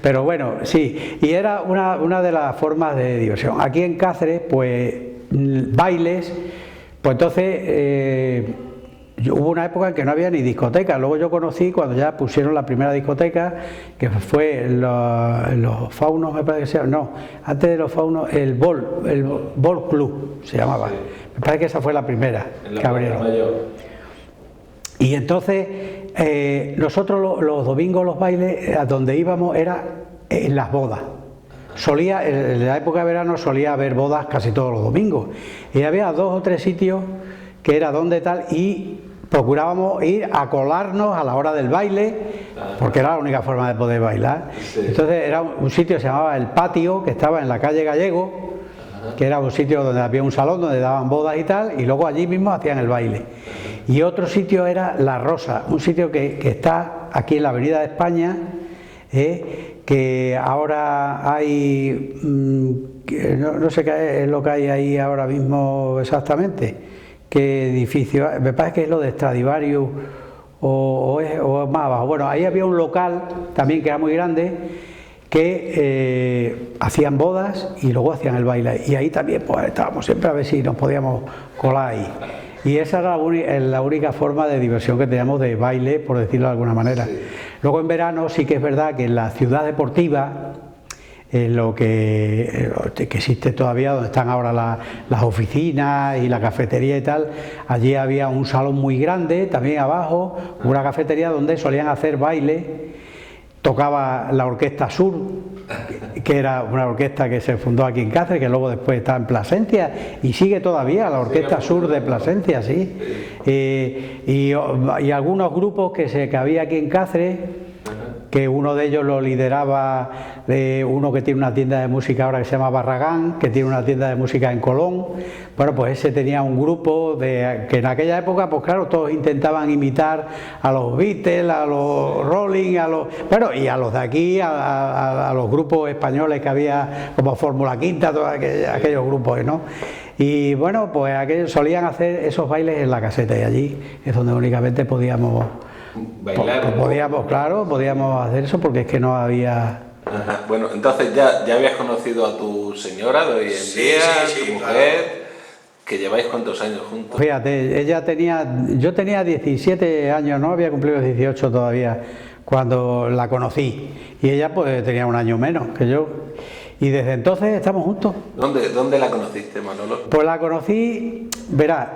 pero bueno, sí, y era una de las formas de diversión. Aquí en Cáceres, pues bailes, pues entonces hubo una época en que no había ni discoteca. Luego yo conocí cuando ya pusieron la primera discoteca, que fue los Faunos, me parece que se llama, no, antes de los Faunos, el Ball Club se llamaba, sí. Me parece que esa fue la primera que abrieron. Y entonces nosotros los domingos los bailes a donde íbamos era en las bodas. En la época de verano solía haber bodas casi todos los domingos y había 2 o 3 sitios que era donde tal, y procurábamos ir a colarnos a la hora del baile, porque era la única forma de poder bailar. Entonces era un sitio que se llamaba El Patio, que estaba en la calle Gallego, que era un sitio donde había un salón donde daban bodas y tal, y luego allí mismo hacían el baile. Y otro sitio era La Rosa, un sitio que está aquí en la Avenida de España, que ahora hay, no sé qué es lo que hay ahí ahora mismo exactamente, qué edificio, me parece que es lo de Stradivarius o es más abajo. Bueno, ahí había un local también que era muy grande, que hacían bodas y luego hacían el baile, y ahí también pues estábamos siempre a ver si nos podíamos colar ahí. Y esa era la única forma de diversión que teníamos de baile, por decirlo de alguna manera. Sí. Luego en verano sí que es verdad que en la ciudad deportiva, lo que existe todavía, donde están ahora las oficinas y la cafetería y tal, allí había un salón muy grande, también abajo, una cafetería donde solían hacer baile. Tocaba la Orquesta Sur, que era una orquesta que se fundó aquí en Cáceres, que luego después está en Plasencia y sigue todavía, la Orquesta Sur de Plasencia, sí. Y algunos grupos que había aquí en Cáceres, que uno de ellos lo lideraba uno que tiene una tienda de música ahora que se llama Barragán, que tiene una tienda de música en Colón. Bueno, pues ese tenía un grupo que en aquella época, pues claro, todos intentaban imitar a los Beatles, a los Rolling, y a los de aquí, a los grupos españoles que había, como Fórmula Quinta, todos aquellos grupos, ¿no? Y bueno, pues solían hacer esos bailes en la caseta, y allí es donde únicamente podíamos bailar. Podíamos hacer eso, porque es que no había... Ajá. Bueno, entonces ya habías conocido a tu señora de hoy en día, tu mujer, claro. Que lleváis ¿cuántos años juntos? Fíjate, yo tenía 17 años, no había cumplido 18 todavía cuando la conocí, y ella pues tenía un año menos que yo. Y desde entonces estamos juntos. ¿Dónde la conociste, Manolo? Pues la conocí, verás,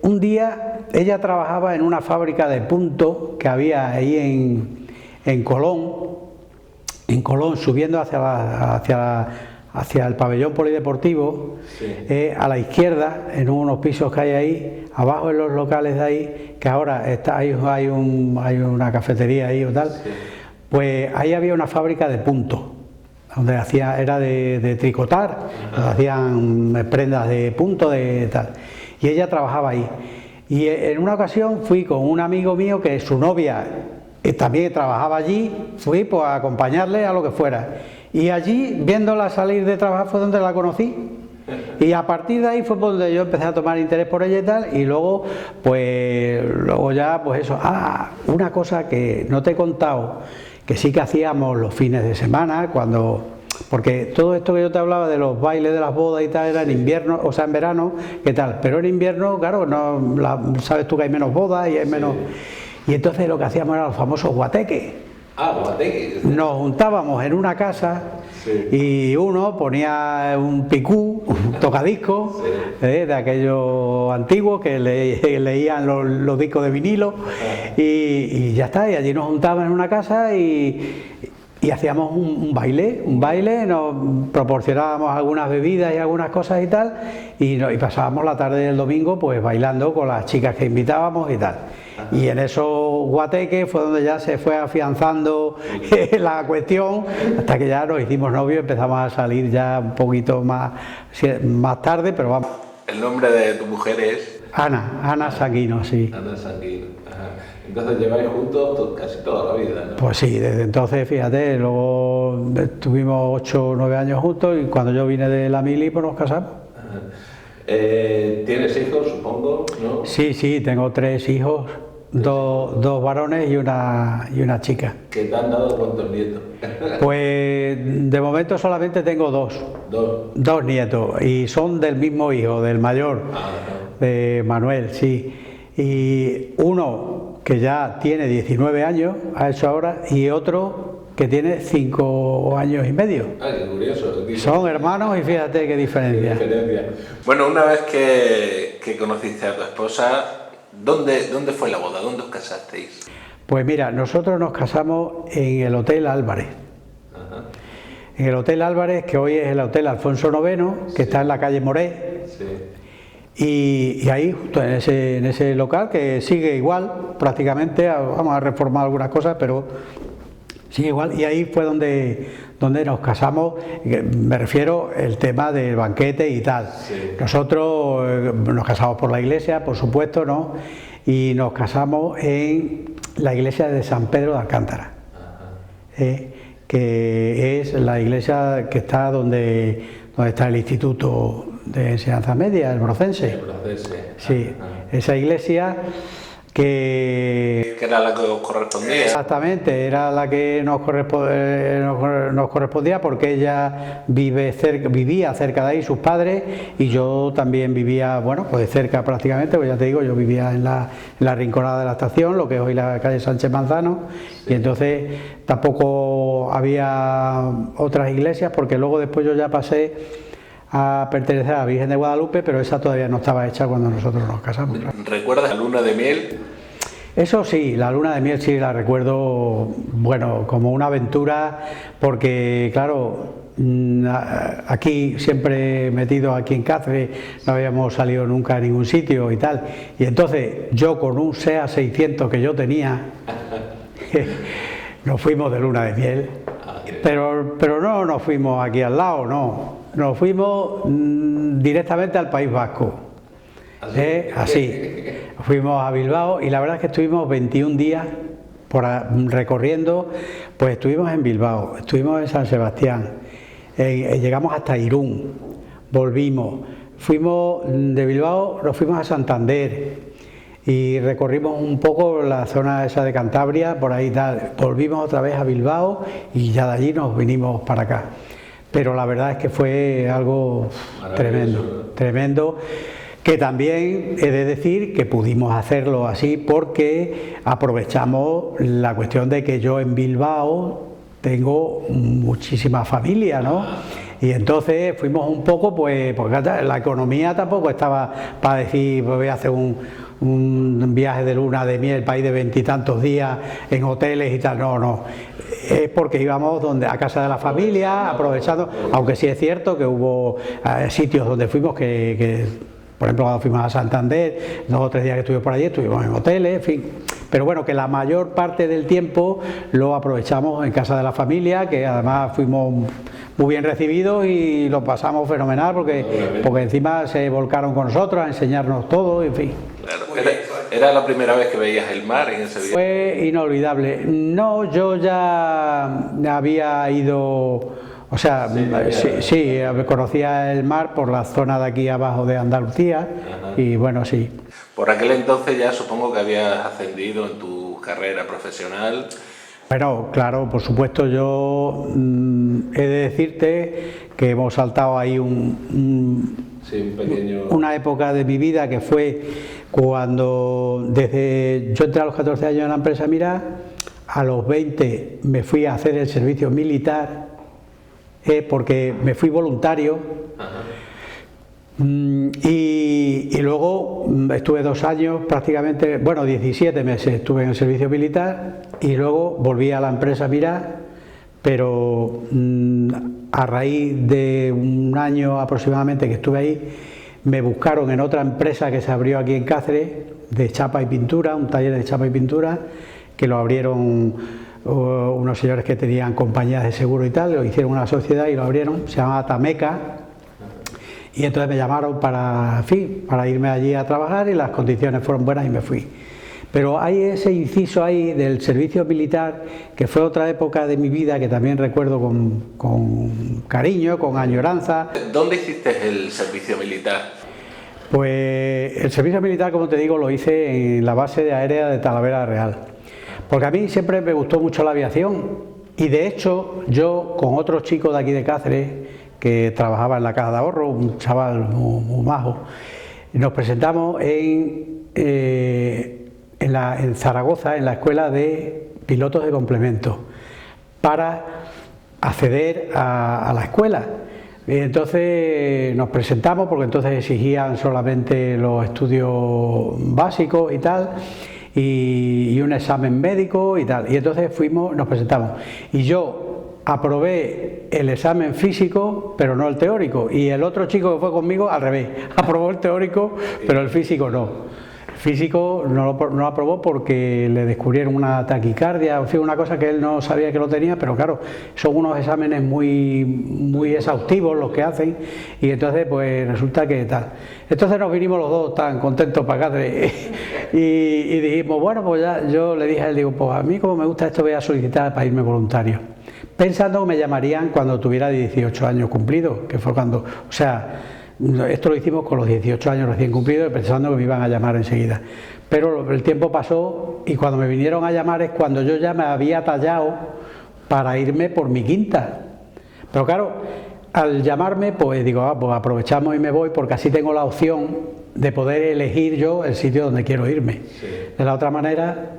un día ella trabajaba en una fábrica de punto que había ahí en Colón, subiendo hacia el pabellón polideportivo, sí. A la izquierda, en unos pisos que hay ahí, abajo en los locales de ahí, que ahora hay una cafetería ahí o tal, sí. Pues ahí había una fábrica de punto, donde era de tricotar, hacían prendas de punto, de tal, y ella trabajaba ahí. Y en una ocasión fui con un amigo mío que su novia también trabajaba allí, fui pues a acompañarle a lo que fuera. Y allí, viéndola salir de trabajar, fue donde la conocí. Y a partir de ahí fue donde yo empecé a tomar interés por ella y tal. Y luego ya, pues eso. Una cosa que no te he contado, que sí que hacíamos los fines de semana, porque todo esto que yo te hablaba de los bailes de las bodas y tal era en invierno, o sea, en verano, ¿qué tal? Pero en invierno, claro, sabes tú que hay menos bodas y hay menos... Y entonces lo que hacíamos era los famosos guateques. Guateques. Nos juntábamos en una casa, sí. Y uno ponía un picú, un tocadiscos, sí. De aquellos antiguos que leían los discos de vinilo, y ya está, y allí nos juntábamos en una casa y hacíamos un baile, nos proporcionábamos algunas bebidas y algunas cosas y tal, y pasábamos la tarde del domingo pues bailando con las chicas que invitábamos y tal. Y en esos guateques fue donde ya se fue afianzando la cuestión, hasta que ya nos hicimos novios, empezamos a salir ya un poquito más tarde, pero vamos. ¿El nombre de tu mujer es? Ana Sanguino, sí. Ana Sanguino. Ajá. Entonces lleváis juntos casi toda la vida, ¿no? Pues sí, desde entonces, fíjate, luego estuvimos 8 o 9 años juntos y cuando yo vine de la mili pues nos casamos. Ajá. ¿Tienes hijos, supongo, no? Sí, tengo 3 hijos. Dos varones y una chica. ¿Qué te han dado cuántos nietos? Pues de momento solamente tengo 2. ¿Dos nietos? Y son del mismo hijo, del mayor, de Manuel, sí. Y uno que ya tiene 19 años, ha hecho ahora, y otro que tiene 5 años y medio. Qué curioso. Son hermanos y fíjate qué diferencia. Bueno, una vez que conociste a tu esposa, ¿Dónde fue la boda? ¿Dónde os casasteis? Pues mira, nosotros nos casamos en el Hotel Álvarez. Ajá. En el Hotel Álvarez, que hoy es el Hotel Alfonso IX, que está en la calle Moré. Sí. Y ahí, justo en ese local, que sigue igual, prácticamente, vamos a reformar algunas cosas, pero sigue igual. Y ahí fue donde nos casamos, me refiero el tema del banquete y tal. Sí. Nosotros nos casamos por la iglesia, por supuesto, ¿no? Y nos casamos en la iglesia de San Pedro de Alcántara, que es la iglesia que está donde está el Instituto de Enseñanza Media, el Brocense. El Brocense. Sí, esa iglesia que era la que os correspondía. Exactamente, era la que nos correspondía porque ella vivía cerca de ahí, sus padres, y yo también vivía, bueno, pues cerca prácticamente, pues ya te digo, yo vivía en la Rinconada de la Estación, lo que es hoy la calle Sánchez Manzano, sí. Y entonces tampoco había otras iglesias, porque luego después yo ya pasé a pertenecer a la Virgen de Guadalupe, pero esa todavía no estaba hecha cuando nosotros nos casamos. ¿Recuerdas la luna de miel? Eso sí, la luna de miel sí la recuerdo, bueno, como una aventura, porque claro, aquí siempre metido aquí en Cáceres, no habíamos salido nunca a ningún sitio y tal, y entonces yo con un SEA 600 que yo tenía, nos fuimos de luna de miel, pero no nos fuimos aquí al lado, no. Nos fuimos directamente al País Vasco, así, fuimos a Bilbao y la verdad es que estuvimos 21 días recorriendo, pues estuvimos en Bilbao, estuvimos en San Sebastián, llegamos hasta Irún, volvimos, fuimos de Bilbao, nos fuimos a Santander y recorrimos un poco la zona esa de Cantabria, por ahí tal, volvimos otra vez a Bilbao y ya de allí nos vinimos para acá. Pero la verdad es que fue algo tremendo, que también he de decir que pudimos hacerlo así porque aprovechamos la cuestión de que yo en Bilbao tengo muchísima familia, ¿no? Y entonces fuimos un poco, pues, porque la economía tampoco estaba para decir, pues voy a hacer un viaje de luna de miel, país de 20 y tantos días en hoteles y tal, no. Es porque íbamos a casa de la familia, aprovechando, aunque sí es cierto que hubo sitios donde fuimos que por ejemplo, cuando fuimos a Santander, 2 o 3 días que estuvimos por allí, estuvimos en hoteles, en fin. Pero bueno, que la mayor parte del tiempo lo aprovechamos en casa de la familia, que además fuimos muy bien recibidos y lo pasamos fenomenal, porque encima se volcaron con nosotros a enseñarnos todo, en fin. Claro. ¿Era la primera vez que veías el mar en ese viaje? Fue inolvidable. No, yo ya había ido... O sea, sí, conocía el mar por la zona de aquí abajo de Andalucía. Ajá. Y bueno, sí. Por aquel entonces ya supongo que habías ascendido en tu carrera profesional. Bueno, claro, por supuesto, yo he de decirte que hemos saltado ahí una época de mi vida que fue cuando yo entré a los 14 años en la empresa Mira, a los 20 me fui a hacer el servicio militar. Porque me fui voluntario. Y luego estuve 2 años prácticamente, bueno, 17 meses estuve en el servicio militar y luego volví a la empresa Mira, pero a raíz de 1 año aproximadamente que estuve ahí, me buscaron en otra empresa que se abrió aquí en Cáceres de chapa y pintura, un taller de chapa y pintura, que lo abrieron unos señores que tenían compañías de seguro y tal, lo hicieron una sociedad y lo abrieron, se llamaba Tameca, y entonces me llamaron para irme allí a trabajar y las condiciones fueron buenas y me fui. Pero hay ese inciso ahí del servicio militar, que fue otra época de mi vida que también recuerdo con cariño, con añoranza. ¿Dónde hiciste el servicio militar? Pues el servicio militar, como te digo, lo hice en la base aérea de Talavera Real. Porque a mí siempre me gustó mucho la aviación y de hecho yo con otro chico de aquí de Cáceres que trabajaba en la Caja de Ahorro, un chaval muy majo, nos presentamos en Zaragoza en la escuela de pilotos de complemento para acceder a la escuela. Y entonces nos presentamos porque entonces exigían solamente los estudios básicos y tal, y un examen médico y tal, y entonces nos presentamos y yo aprobé el examen físico pero no el teórico, y el otro chico que fue conmigo al revés, aprobó el teórico pero el físico no. Físico no lo aprobó porque le descubrieron una taquicardia, en fin, una cosa que él no sabía que lo tenía, pero claro, son unos exámenes muy exhaustivos los que hacen, y entonces pues resulta que tal. Entonces nos vinimos los dos tan contentos para Cáceres y dijimos, bueno, pues ya, yo le dije a él, digo, pues a mí como me gusta esto voy a solicitar para irme voluntario, pensando que me llamarían cuando tuviera 18 años cumplidos, que fue cuando, o sea, esto lo hicimos con los 18 años recién cumplidos, pensando que me iban a llamar enseguida. Pero el tiempo pasó y cuando me vinieron a llamar es cuando yo ya me había tallado para irme por mi quinta. Pero claro, al llamarme, pues digo, pues aprovechamos y me voy, porque así tengo la opción de poder elegir yo el sitio donde quiero irme. Sí. De la otra manera,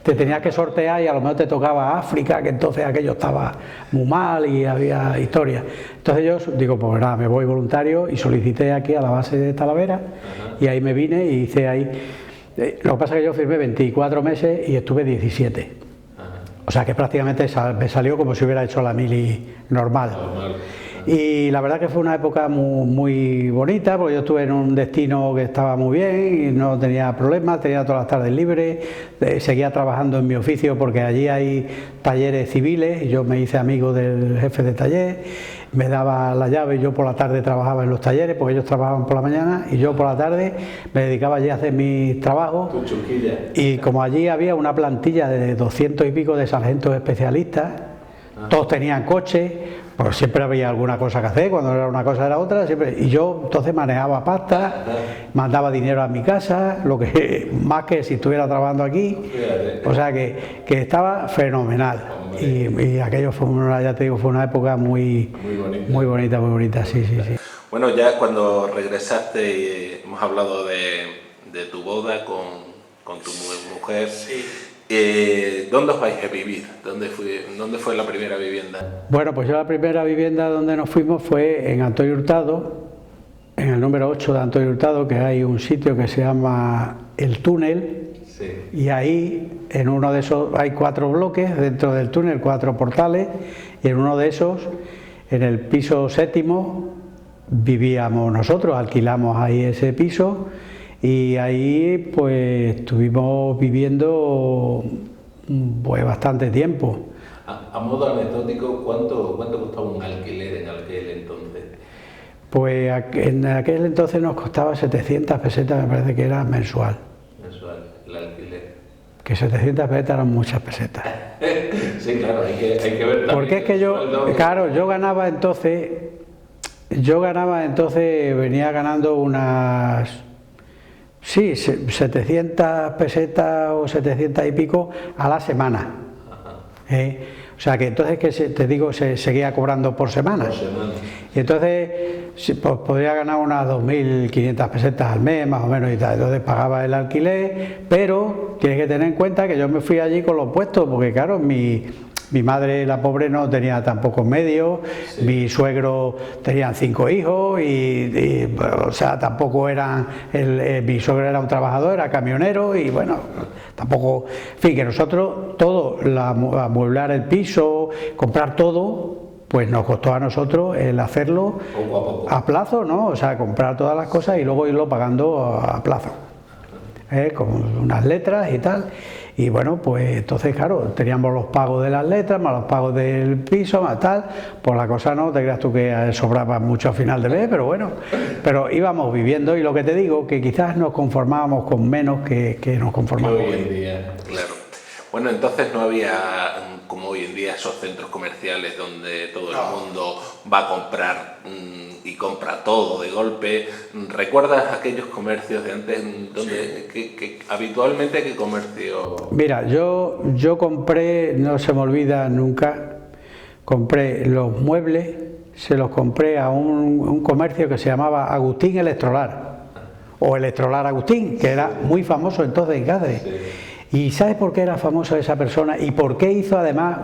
te tenías que sortear y a lo mejor te tocaba África, que entonces aquello estaba muy mal y había historias. Entonces yo digo, pues nada, me voy voluntario y solicité aquí a la base de Talavera. Y ahí me vine y hice ahí. Lo que pasa es que yo firmé 24 meses y estuve 17. O sea que prácticamente me salió como si hubiera hecho la mili normal. Y la verdad que fue una época muy bonita, porque yo estuve en un destino que estaba muy bien y no tenía problemas, tenía todas las tardes libres, seguía trabajando en mi oficio porque allí hay talleres civiles y yo me hice amigo del jefe de taller, me daba la llave y yo por la tarde trabajaba en los talleres porque ellos trabajaban por la mañana y yo por la tarde me dedicaba allí a hacer mis trabajos. Y como allí había una plantilla de 200 y pico de sargentos especialistas, todos tenían coche, pues siempre había alguna cosa que hacer, cuando era una cosa era otra, siempre. Y yo entonces manejaba pasta, mandaba dinero a mi casa, lo que más que si estuviera trabajando aquí, o sea que estaba fenomenal. Y aquello fue ya te digo, fue una época muy bonita, sí. Bueno, ya cuando regresaste, hemos hablado de tu boda con tu mujer. Sí. ¿Dónde os vais a vivir? ¿Dónde fue la primera vivienda? Bueno, pues yo la primera vivienda donde nos fuimos fue en Antonio Hurtado, en el número 8 de Antonio Hurtado, que hay un sitio que se llama El Túnel, Sí. y ahí en uno de esos hay 4 bloques dentro del túnel, 4 portales, y en uno de esos, en el piso 7º, vivíamos nosotros, alquilamos ahí ese piso. Y ahí pues estuvimos viviendo pues bastante tiempo. A modo anecdótico, ¿cuánto costaba un alquiler en aquel entonces? Pues en aquel entonces nos costaba 700 pesetas, me parece que era mensual. Mensual, el alquiler. Que 700 pesetas eran muchas pesetas. Sí, claro, hay que ver también. Porque es que yo ganaba entonces, venía ganando unas... Sí, 700 pesetas o 700 y pico a la semana. O sea que entonces, te digo, se seguía cobrando por semana. Por semana. Y entonces pues, podría ganar unas 2.500 pesetas al mes, más o menos, y tal. Entonces pagaba el alquiler, pero tienes que tener en cuenta que yo me fui allí con los puestos, porque claro, mi madre, la pobre, no tenía tampoco medios, sí. Mi suegro tenían 5 hijos o sea, tampoco eran, mi suegro era un trabajador, era camionero y bueno, tampoco, en fin, que nosotros todo, amueblar el piso, comprar todo, pues nos costó a nosotros el hacerlo poco a plazo, ¿no? O sea, comprar todas las cosas y luego irlo pagando a plazo, con unas letras y tal. Y bueno, pues entonces, claro, teníamos los pagos de las letras, más los pagos del piso, más tal, pues la cosa no te creas tú que sobraba mucho a final de mes, pero bueno, pero íbamos viviendo y lo que te digo, que quizás nos conformábamos con menos que nos conformamos hoy en día. Claro. Bueno, entonces no había, como hoy en día, esos centros comerciales donde todo el mundo va a comprar y compra todo de golpe. ¿Recuerdas aquellos comercios de antes donde que habitualmente qué comercio? Mira, yo compré, no se me olvida nunca, compré los muebles, se los compré a un comercio que se llamaba Agustín Electrolar, o Electrolar Agustín, que era muy famoso entonces en Cáceres. Sí. ¿Y sabes por qué era famoso esa persona? ¿Y por qué hizo además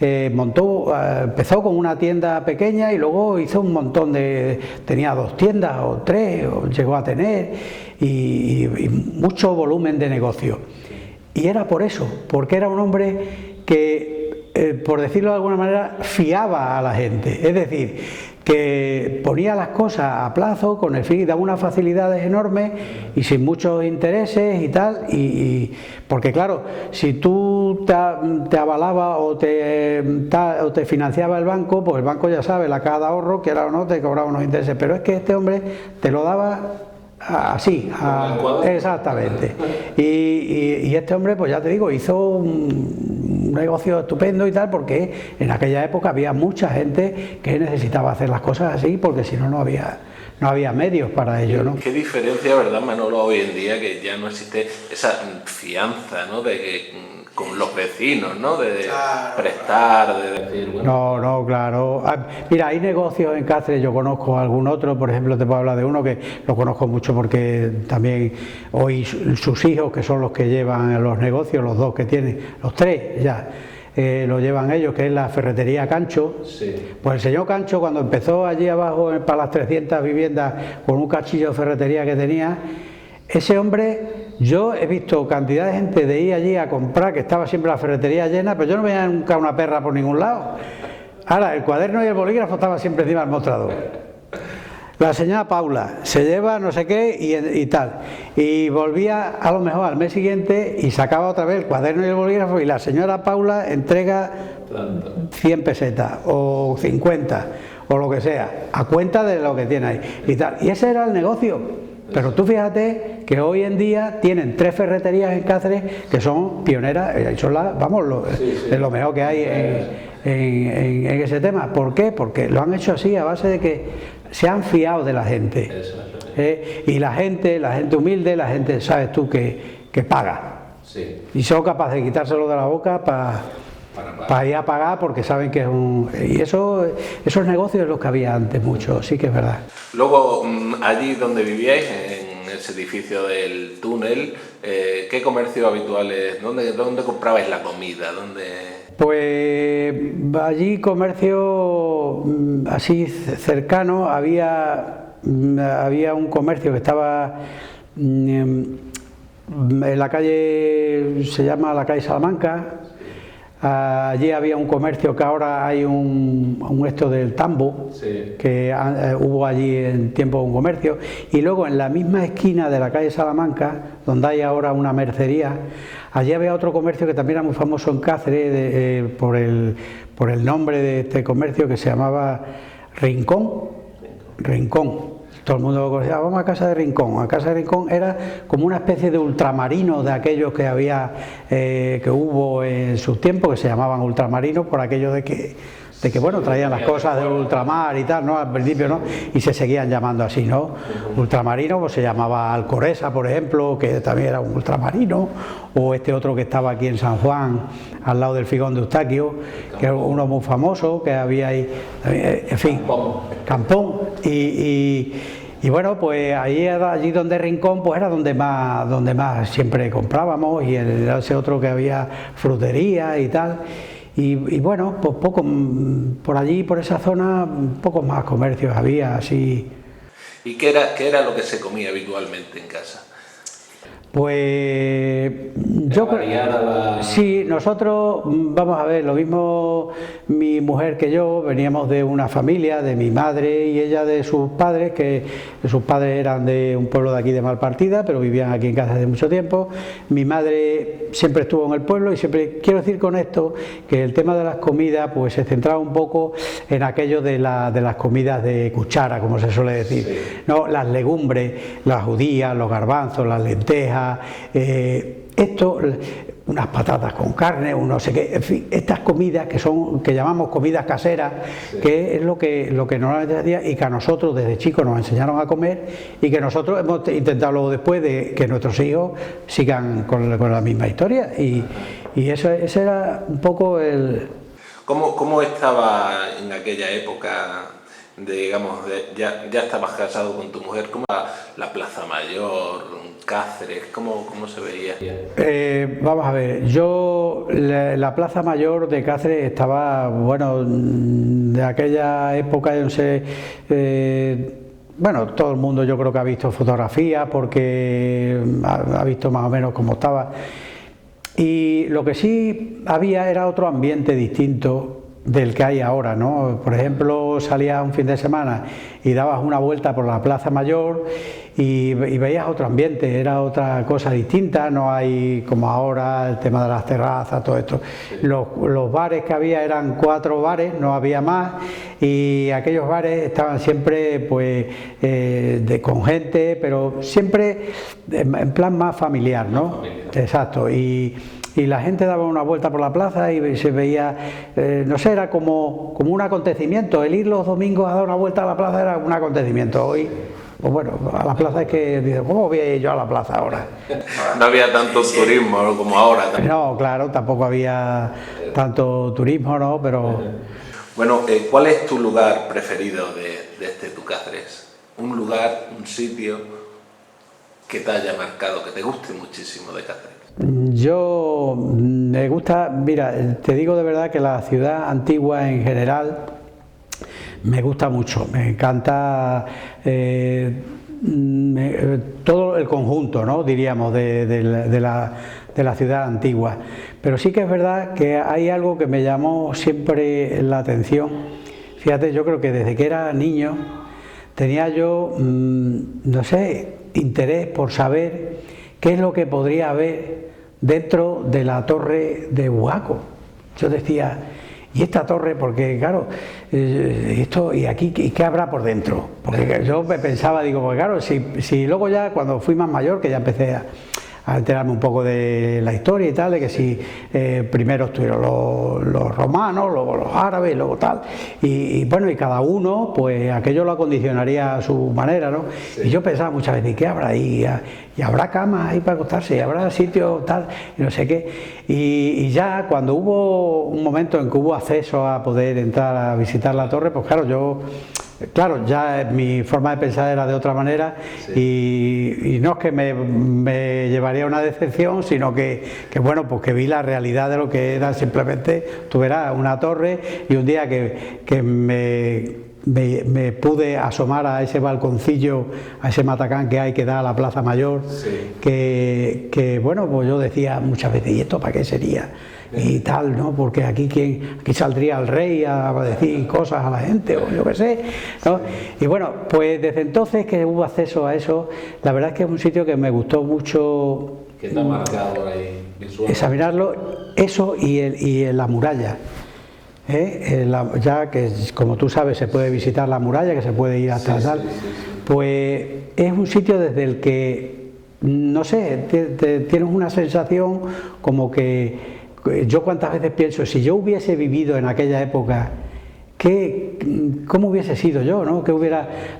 empezó con una tienda pequeña y luego hizo un montón tenía 2 tiendas o 3, o llegó a tener, y mucho volumen de negocio. Y era por eso, porque era un hombre que, por decirlo de alguna manera, fiaba a la gente. Es decir, que ponía las cosas a plazo con el fin y daba unas facilidades enormes y sin muchos intereses y tal, porque claro, si tú te avalabas o te financiaba el banco, pues el banco ya sabe, la caja de ahorro, que era o no, te cobraba unos intereses, pero es que este hombre te lo daba así, exactamente. Y este hombre, pues ya te digo, hizo un negocio estupendo y tal, porque en aquella época había mucha gente que necesitaba hacer las cosas así, porque si no, no había medios para ello, ¿no? Qué diferencia, ¿verdad, Manolo, hoy en día, que ya no existe esa fianza, ¿no?, con los vecinos, ¿no?, de claro, prestar, de decir... Bueno. No, claro. Mira, hay negocios en Cáceres, yo conozco algún otro, por ejemplo, te puedo hablar de uno que lo conozco mucho porque también hoy sus hijos, que son los que llevan los negocios, los 2 que tienen, los 3 ya, lo llevan ellos, que es la ferretería Cancho. Sí. Pues el señor Cancho, cuando empezó allí abajo para las 300 viviendas con un cachillo de ferretería que tenía, ese hombre, yo he visto cantidad de gente de ir allí a comprar, que estaba siempre la ferretería llena, pero yo no veía nunca una perra por ningún lado. Ahora, el cuaderno y el bolígrafo estaban siempre encima del mostrador. La señora Paula se lleva no sé qué y tal, y volvía a lo mejor al mes siguiente y sacaba otra vez el cuaderno y el bolígrafo, y la señora Paula entrega 100 pesetas o 50 o lo que sea, a cuenta de lo que tiene ahí y tal, y ese era el negocio. Pero tú fíjate que hoy en día tienen 3 ferreterías en Cáceres que son pioneras, son de lo mejor que hay en ese tema. ¿Por qué? Porque lo han hecho así a base de que se han fiado de la gente. Y la gente humilde, la gente, sabes tú, que paga. Sí. Y son capaces de quitárselo de la boca para ir a pagar, porque saben que es y esos negocios los que había antes mucho, sí que es verdad. Luego, allí donde vivíais, en ese edificio del túnel, ¿qué comercios habituales? ¿Dónde comprabais la comida? Pues allí comercio así cercano, había un comercio que estaba en la calle, se llama la calle Salamanca. Allí había un comercio que ahora hay un esto del Tambo, sí, que hubo allí en tiempo un comercio, y luego en la misma esquina de la calle Salamanca, donde hay ahora una mercería, allí había otro comercio que también era muy famoso en Cáceres por el nombre de este comercio, que se llamaba Rincón. Todo el mundo lo conocía, vamos a Casa de Rincón. A Casa de Rincón era como una especie de ultramarino de aquellos que había, que hubo en sus tiempos, que se llamaban ultramarinos por aquello de que bueno, traían las cosas del ultramar y tal, ¿no? Al principio, ¿no? Y se seguían llamando así, ¿no? Ultramarino, pues se llamaba Alcoresa, por ejemplo, que también era un ultramarino, o este otro que estaba aquí en San Juan, al lado del Figón de Eustaquio, que era uno muy famoso, que había ahí, en fin, Campón, y bueno, pues allí donde Rincón, pues era donde más siempre comprábamos, y ese otro que había frutería y tal. Y bueno, pues poco, por allí, por esa zona, pocos más comercios había, así. ¿Y qué era lo que se comía habitualmente en casa? Pues yo creo, sí, nosotros, vamos a ver, lo mismo mi mujer que yo, veníamos de una familia, de mi madre y ella de sus padres, que sus padres eran de un pueblo de aquí de Malpartida, pero vivían aquí en casa desde mucho tiempo. Mi madre siempre estuvo en el pueblo, y siempre quiero decir con esto que el tema de las comidas pues se centraba un poco en aquello de las comidas de cuchara, como se suele decir, sí, ¿no? Las legumbres, las judías, los garbanzos, las lentejas, esto, unas patatas con carne, un no sé qué, en fin, estas comidas que llamamos comidas caseras, sí, que es lo que normalmente se hacía y que a nosotros desde chicos nos enseñaron a comer, y que nosotros hemos intentado luego después de que nuestros hijos sigan con la misma historia, y ese era un poco el... ¿Cómo estaba en aquella época? Ya estabas casado con tu mujer, ¿cómo era la Plaza Mayor, Cáceres, cómo se veía? Vamos a ver, la Plaza Mayor de Cáceres estaba, bueno, de aquella época, yo no sé, bueno, todo el mundo yo creo que ha visto fotografías porque ha visto más o menos cómo estaba, y lo que sí había era otro ambiente distinto del que hay ahora, ¿no? Por ejemplo, salías un fin de semana y dabas una vuelta por la Plaza Mayor y veías otro ambiente, era otra cosa distinta, no hay como ahora el tema de las terrazas, todo esto. Sí. Los bares que había eran 4 bares, no había más, y aquellos bares estaban siempre pues con gente, pero siempre en plan más familiar, ¿no? Exacto. Y la gente daba una vuelta por la plaza y se veía, no sé, era como un acontecimiento. El ir los domingos a dar una vuelta a la plaza era un acontecimiento. Hoy, pues bueno, a la plaza es que dices, ¿cómo voy a ir yo a la plaza ahora? No había tanto turismo como ahora. No, claro, tampoco había tanto turismo, ¿no? Pero... Bueno, ¿cuál es tu lugar preferido de tu Cáceres? Un lugar, un sitio que te haya marcado, que te guste muchísimo de Cáceres. Yo me gusta, mira, te digo de verdad que la ciudad antigua en general me gusta mucho, me encanta todo el conjunto, ¿no? Diríamos, de la ciudad antigua, pero sí que es verdad que hay algo que me llamó siempre la atención. Fíjate, yo creo que desde que era niño tenía yo, no sé, interés por saber qué es lo que podría haber dentro de la torre de Bugaco. Yo decía, ¿y esta torre? Porque claro, esto, ¿y aquí qué habrá por dentro? Porque yo me pensaba, digo, porque claro, si luego ya cuando fui más mayor, que ya empecé a enterarme un poco de la historia y tal, de que si primero estuvieron los romanos, luego los árabes, luego tal, y bueno, y cada uno, pues aquello lo acondicionaría a su manera, ¿no? Sí. Y yo pensaba muchas veces, ¿qué habrá ahí? ¿Y habrá camas ahí para acostarse? ¿Y habrá sitios tal? Y no sé qué. Y ya cuando hubo un momento en que hubo acceso a poder entrar a visitar la torre, pues claro, yo claro, ya mi forma de pensar era de otra manera, y no es que me llevaría a una decepción, sino que bueno, pues que vi la realidad de lo que era simplemente, tú verás, una torre, y un día que me pude asomar a ese balconcillo, a ese matacán que hay que da a la Plaza Mayor, que bueno, pues yo decía muchas veces, ¿y esto para qué sería? Y tal, ¿no? Porque aquí saldría el rey a decir cosas a la gente, o yo qué sé, ¿no? Y bueno, pues desde entonces que hubo acceso a eso, la verdad es que es un sitio que me gustó mucho. ¿Qué te ha marcado ahí visualmente? Examinarlo, eso y en la muralla. Ya que, como tú sabes, se puede visitar la muralla, que se puede ir hasta tal, pues es un sitio desde el que, no sé, tienes una sensación como que yo cuántas veces pienso, si yo hubiese vivido en aquella época, ¿cómo hubiese sido yo, ¿no?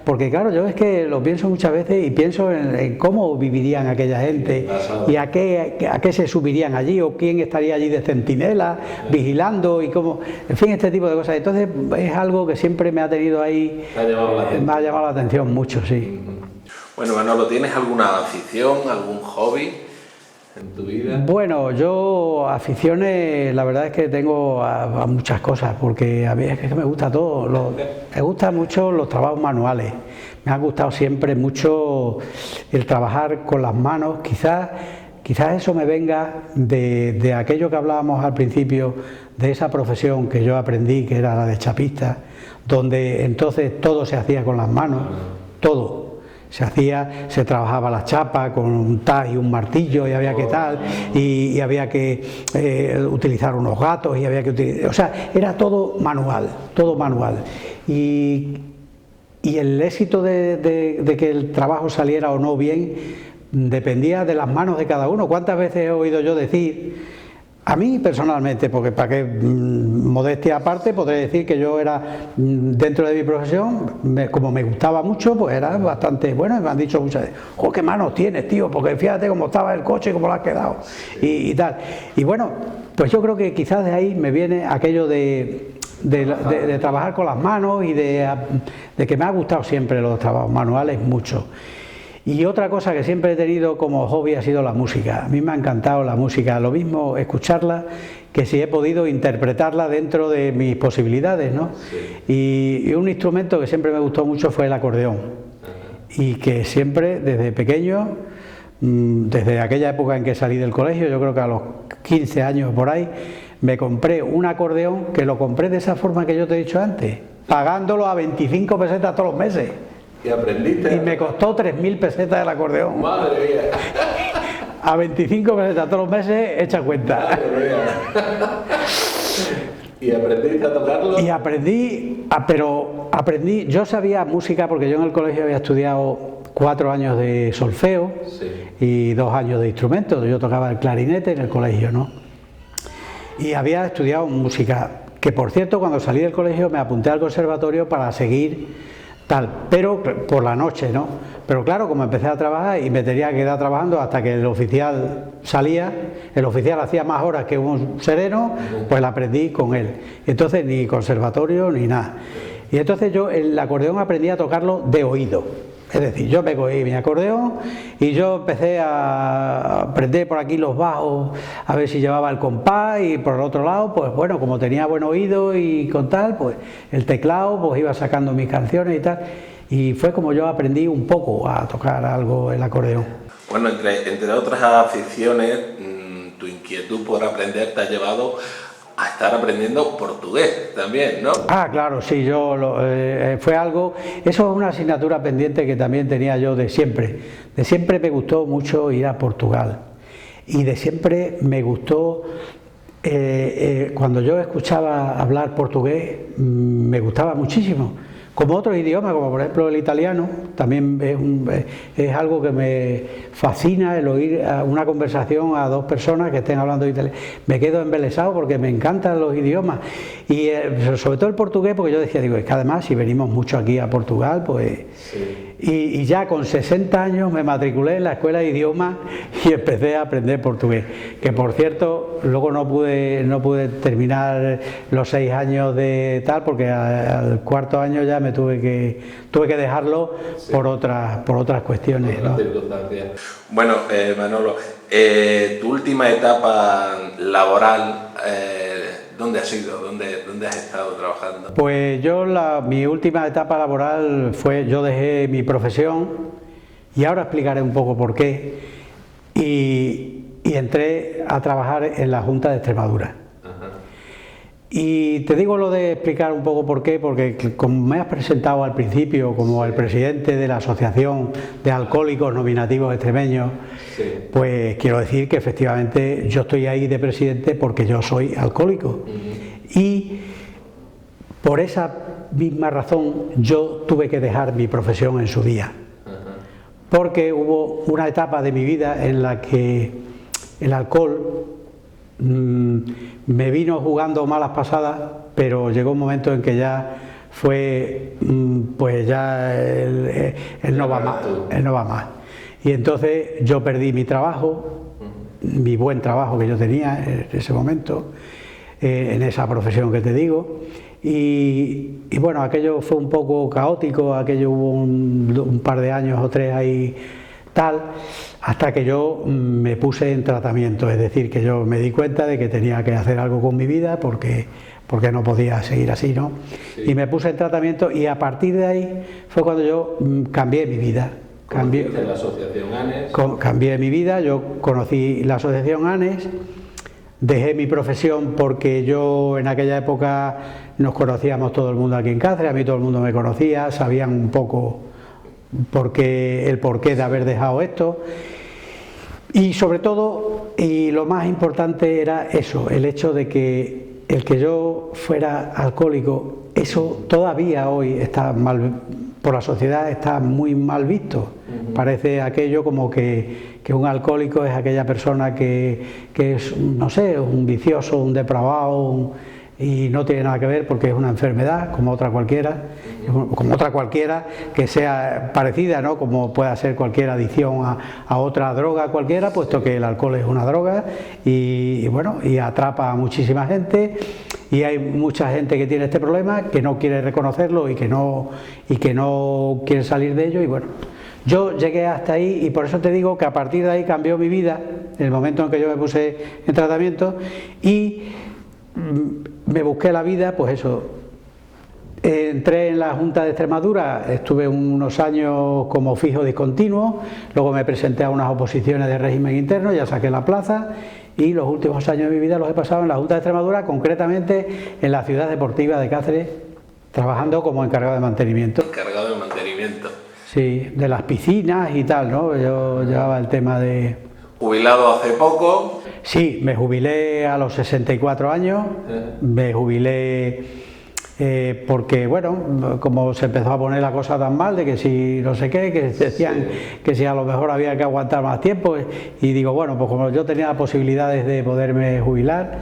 Porque claro, yo es que lo pienso muchas veces y pienso en cómo vivirían aquella gente y a qué se subirían allí, o quién estaría allí de centinela, vigilando, y cómo, en fin, este tipo de cosas. Entonces es algo que siempre me ha tenido ahí, me ha llamado la atención mucho, sí. Bueno, Manolo, ¿tienes alguna afición, algún hobby en tu vida? Bueno, yo aficiones, la verdad es que tengo a muchas cosas, porque a mí es que me gusta todo, me gustan mucho los trabajos manuales, me ha gustado siempre mucho el trabajar con las manos, quizás eso me venga de aquello que hablábamos al principio, de esa profesión que yo aprendí, que era la de chapista, donde entonces todo se hacía con las manos, todo. Se trabajaba la chapa con un taz y un martillo, y había que tal, y había que utilizar unos gatos, y había que utilizar, o sea, era todo manual, y el éxito de que el trabajo saliera o no bien dependía de las manos de cada uno. ¿Cuántas veces he oído yo decir? A mí personalmente, porque para que modestia aparte, podré decir que yo era, dentro de mi profesión, como me gustaba mucho, pues era bastante bueno, y me han dicho muchas veces, ¡oh, qué manos tienes, tío! Porque fíjate cómo estaba el coche, cómo lo has quedado, y tal. Y bueno, pues yo creo que quizás de ahí me viene aquello de trabajar con las manos, y de que me ha gustado siempre los trabajos manuales mucho. Y otra cosa que siempre he tenido como hobby ha sido la música. A mí me ha encantado la música, lo mismo escucharla que si he podido interpretarla dentro de mis posibilidades, ¿no? Y un instrumento que siempre me gustó mucho fue el acordeón, y que siempre desde pequeño, desde aquella época en que salí del colegio, yo creo que a los 15 años por ahí, me compré un acordeón, que lo compré de esa forma que yo te he dicho antes, pagándolo a 25 pesetas todos los meses. ¿Y aprendiste? Y me costó 3.000 pesetas el acordeón. ¡Madre mía! A 25 pesetas todos los meses, echa cuenta. ¡Madre mía! ¿Y aprendiste a tocarlo? Y aprendí, yo sabía música porque yo en el colegio había estudiado 4 años de solfeo y 2 años de instrumentos. Yo tocaba el clarinete en el colegio, ¿no? Y había estudiado música, que por cierto, cuando salí del colegio me apunté al conservatorio para seguir tal, pero por la noche, ¿no? Pero claro, como empecé a trabajar y me tenía que quedar trabajando hasta que el oficial salía, el oficial hacía más horas que un sereno, pues la aprendí con él. Entonces ni conservatorio ni nada. Y entonces yo el acordeón aprendí a tocarlo de oído. Es decir, yo me cogí mi acordeón y yo empecé a aprender por aquí los bajos, a ver si llevaba el compás, y por el otro lado, pues bueno, como tenía buen oído y con tal, pues el teclado, pues iba sacando mis canciones y tal. Y fue como yo aprendí un poco a tocar algo el acordeón. Bueno, entre otras aficiones, tu inquietud por aprender te ha llevado a estar aprendiendo portugués también, ¿no? Ah, claro, sí, fue algo, eso es una asignatura pendiente que también tenía yo de siempre. De siempre me gustó mucho ir a Portugal, y de siempre me gustó, cuando yo escuchaba hablar portugués, me gustaba muchísimo. Como otros idiomas, como por ejemplo el italiano, también es algo que me fascina, el oír una conversación a 2 personas que estén hablando italiano. Me quedo embelesado porque me encantan los idiomas. Y sobre todo el portugués, porque yo decía, digo, es que además si venimos mucho aquí a Portugal, pues... Sí. Y ya con 60 años me matriculé en la escuela de idiomas y empecé a aprender portugués, que por cierto luego no pude terminar los 6 años de tal, porque al cuarto año ya me tuve que dejarlo, sí, por otras cuestiones, ¿no? Bueno, Manolo, tu última etapa laboral, ¿dónde has ido? ¿Dónde has estado trabajando? Pues mi última etapa laboral fue, yo dejé mi profesión, y ahora explicaré un poco por qué, y entré a trabajar en la Junta de Extremadura. Ajá. Y te digo lo de explicar un poco por qué, porque como me has presentado al principio como el presidente de la Asociación de Alcohólicos Nominativos Extremeños, sí, pues quiero decir que efectivamente yo estoy ahí de presidente porque yo soy alcohólico. Y por esa misma razón yo tuve que dejar mi profesión en su día, porque hubo una etapa de mi vida en la que el alcohol me vino jugando malas pasadas, pero llegó un momento en que ya fue, pues ya él no va más, él no va más. Y entonces yo perdí mi trabajo, mi buen trabajo que yo tenía en ese momento, en esa profesión que te digo, y bueno, aquello fue un poco caótico, aquello hubo un par de años o 3 ahí tal, hasta que yo me puse en tratamiento, es decir, que yo me di cuenta de que tenía que hacer algo con mi vida porque no podía seguir así, ¿no? Sí. Y me puse en tratamiento, y a partir de ahí fue cuando yo cambié mi vida. Cambié la asociación ANES. Cambié mi vida, yo conocí la asociación ANES, dejé mi profesión porque yo en aquella época nos conocíamos todo el mundo aquí en Cáceres, a mí todo el mundo me conocía, sabían un poco el porqué de haber dejado esto, y sobre todo, y lo más importante era eso, el hecho de que el que yo fuera alcohólico, eso todavía hoy está mal, por la sociedad está muy mal visto. Parece aquello como que un alcohólico es aquella persona que es, no sé, un vicioso, un depravado, y no tiene nada que ver, porque es una enfermedad como otra cualquiera, que sea parecida, ¿no? Como pueda ser cualquier adicción a otra droga cualquiera, puesto que el alcohol es una droga y bueno, y atrapa a muchísima gente, y hay mucha gente que tiene este problema, que no quiere reconocerlo y que no quiere salir de ello. Y bueno, yo llegué hasta ahí, y por eso te digo que a partir de ahí cambió mi vida, en el momento en que yo me puse en tratamiento, y me busqué la vida, pues eso. Entré en la Junta de Extremadura, estuve unos años como fijo discontinuo, luego me presenté a unas oposiciones de régimen interno, ya saqué la plaza, y los últimos años de mi vida los he pasado en la Junta de Extremadura, concretamente en la ciudad deportiva de Cáceres, trabajando como encargado de mantenimiento. Encargado de mantenimiento. Sí, de las piscinas y tal, ¿no? Yo llevaba el tema de... ¿Jubilado hace poco? Sí, me jubilé a los 64 años, me jubilé porque, bueno, como se empezó a poner la cosa tan mal, de que si no sé qué, que decían que si a lo mejor había que aguantar más tiempo, y digo, bueno, pues como yo tenía posibilidades de poderme jubilar,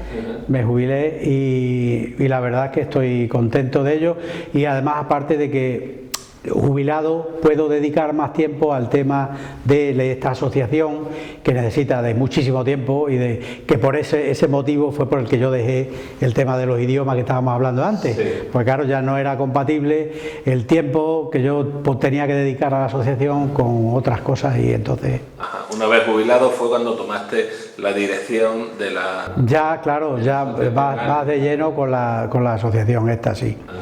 me jubilé, y la verdad es que estoy contento de ello, y además, aparte de que jubilado, puedo dedicar más tiempo al tema de esta asociación, que necesita de muchísimo tiempo, y que por ese motivo fue por el que yo dejé el tema de los idiomas que estábamos hablando antes, sí. Porque claro, ya no era compatible el tiempo que yo tenía que dedicar a la asociación con otras cosas, y entonces... Ajá. Una vez jubilado fue cuando tomaste la dirección de la... Ya, claro, ya vas de lleno con la asociación esta, sí. Ajá.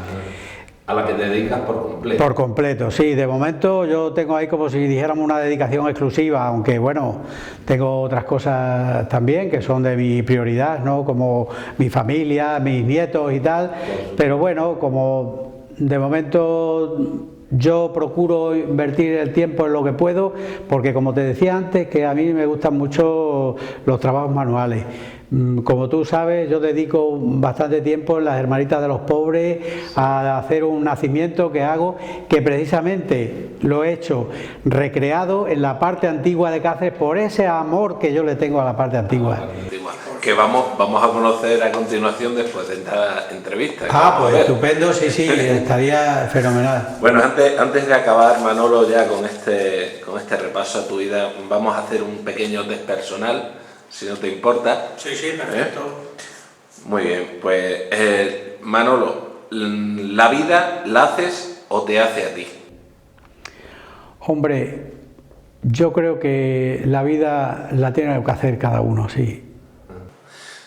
¿A la que te dedicas por completo? Por completo, sí. De momento yo tengo ahí como si dijéramos una dedicación exclusiva, aunque bueno, tengo otras cosas también que son de mi prioridad, ¿no? Como mi familia, mis nietos y tal. Pero bueno, como de momento yo procuro invertir el tiempo en lo que puedo, porque como te decía antes, que a mí me gustan mucho los trabajos manuales. Como tú sabes, yo dedico bastante tiempo en las Hermanitas de los Pobres a hacer un nacimiento que hago, que precisamente lo he hecho recreado en la parte antigua de Cáceres por ese amor que yo le tengo a la parte antigua. Que vamos a conocer a continuación después de esta entrevista. Pues estupendo, sí, estaría fenomenal. Bueno, antes de acabar, Manolo, ya con este repaso a tu vida, vamos a hacer un pequeño test personal, si no te importa. Sí, perfecto. Muy bien, pues Manolo, ¿la vida la haces o te hace a ti? Hombre, yo creo que la vida la tiene que hacer cada uno, sí.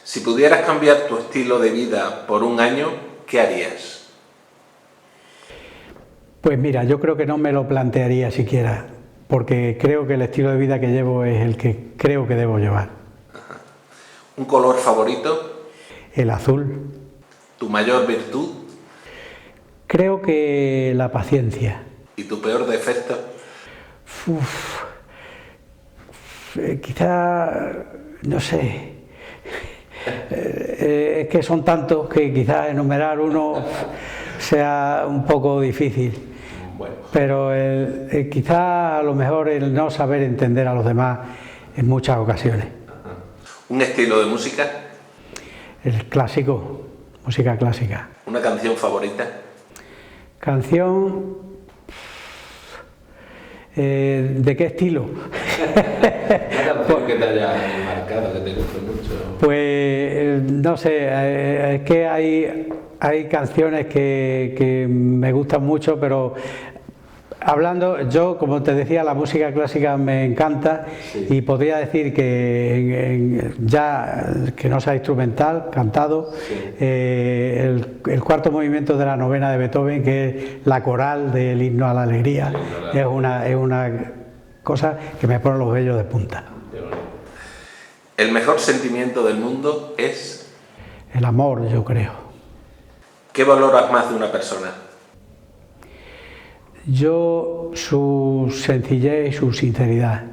Si pudieras cambiar tu estilo de vida por un año, ¿qué harías? Pues mira, yo creo que no me lo plantearía siquiera, porque creo que el estilo de vida que llevo es el que creo que debo llevar. Ajá. ¿Un color favorito? El azul. ¿Tu mayor virtud? Creo que la paciencia. ¿Y tu peor defecto? Quizá, no sé, es que son tantos que quizás enumerar uno sea un poco difícil. Bueno. Pero quizá a lo mejor el no saber entender a los demás en muchas ocasiones. ¿Un estilo de música? El clásico, música clásica. ¿Una canción favorita? Canción... ¿de qué estilo? Una canción que te haya marcado, que te guste mucho. Pues no sé, es que hay canciones que me gustan mucho, pero hablando, yo como te decía, la música clásica me encanta, sí. Y podría decir que ya que no sea instrumental, cantado, sí. El cuarto movimiento de la novena de Beethoven, que es la coral del himno a la alegría, sí, es una cosa que me pone los vellos de punta. ¿El mejor sentimiento del mundo es? El amor, yo creo. ¿Qué valoras más de una persona? Yo, su sencillez y su sinceridad.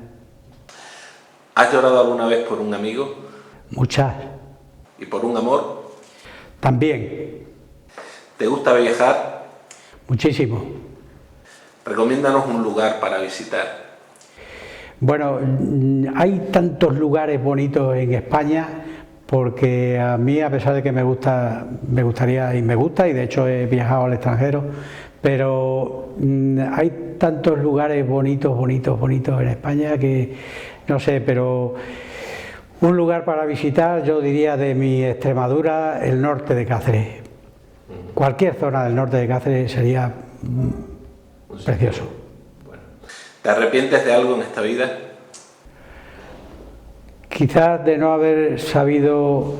¿Has llorado alguna vez por un amigo? Muchas. ¿Y por un amor? También. ¿Te gusta viajar? Muchísimo. Recomiéndanos un lugar para visitar. Bueno, hay tantos lugares bonitos en España, porque a mí, a pesar de que me gustaría y me gusta, y de hecho he viajado al extranjero, pero hay tantos lugares bonitos en España que no sé, pero un lugar para visitar, yo diría de mi Extremadura, el norte de Cáceres. Cualquier zona del norte de Cáceres sería precioso. Bueno. ¿Te arrepientes de algo en esta vida? Quizás de no haber sabido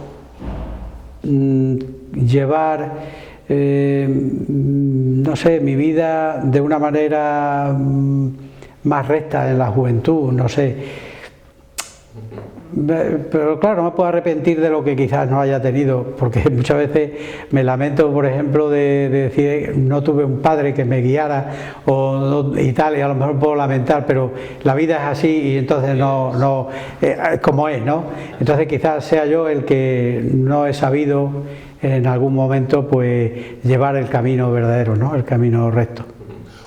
llevar no sé, mi vida de una manera más recta en la juventud, no sé. Pero claro, no me puedo arrepentir de lo que quizás no haya tenido, porque muchas veces me lamento, por ejemplo, de decir no tuve un padre que me guiara y tal, y a lo mejor puedo lamentar, pero la vida es así y entonces no como es, ¿no? Entonces quizás sea yo el que no he sabido en algún momento pues llevar el camino verdadero, ¿no? El camino recto.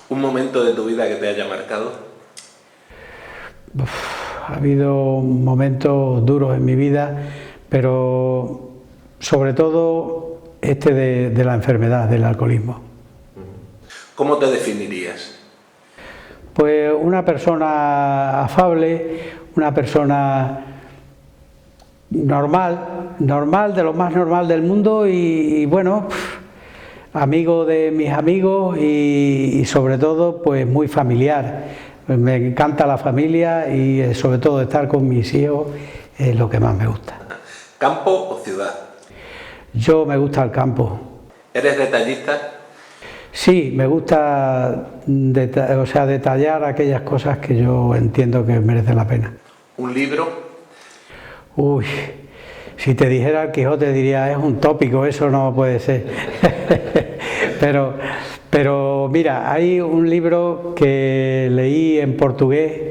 ¿Un momento de tu vida que te haya marcado? Ha habido momentos duros en mi vida, pero sobre todo este de la enfermedad, del alcoholismo. ¿Cómo te definirías? Pues una persona afable, una persona normal, de lo más normal del mundo y bueno, amigo de mis amigos y sobre todo pues muy familiar. Me encanta la familia y sobre todo estar con mis hijos es lo que más me gusta. ¿Campo o ciudad? Yo me gusta el campo. ¿Eres detallista? Sí, me gusta detallar aquellas cosas que yo entiendo que merecen la pena. ¿Un libro? Uy, si te dijera el Quijote diría, es un tópico, eso no puede ser. Pero mira, hay un libro que leí en portugués,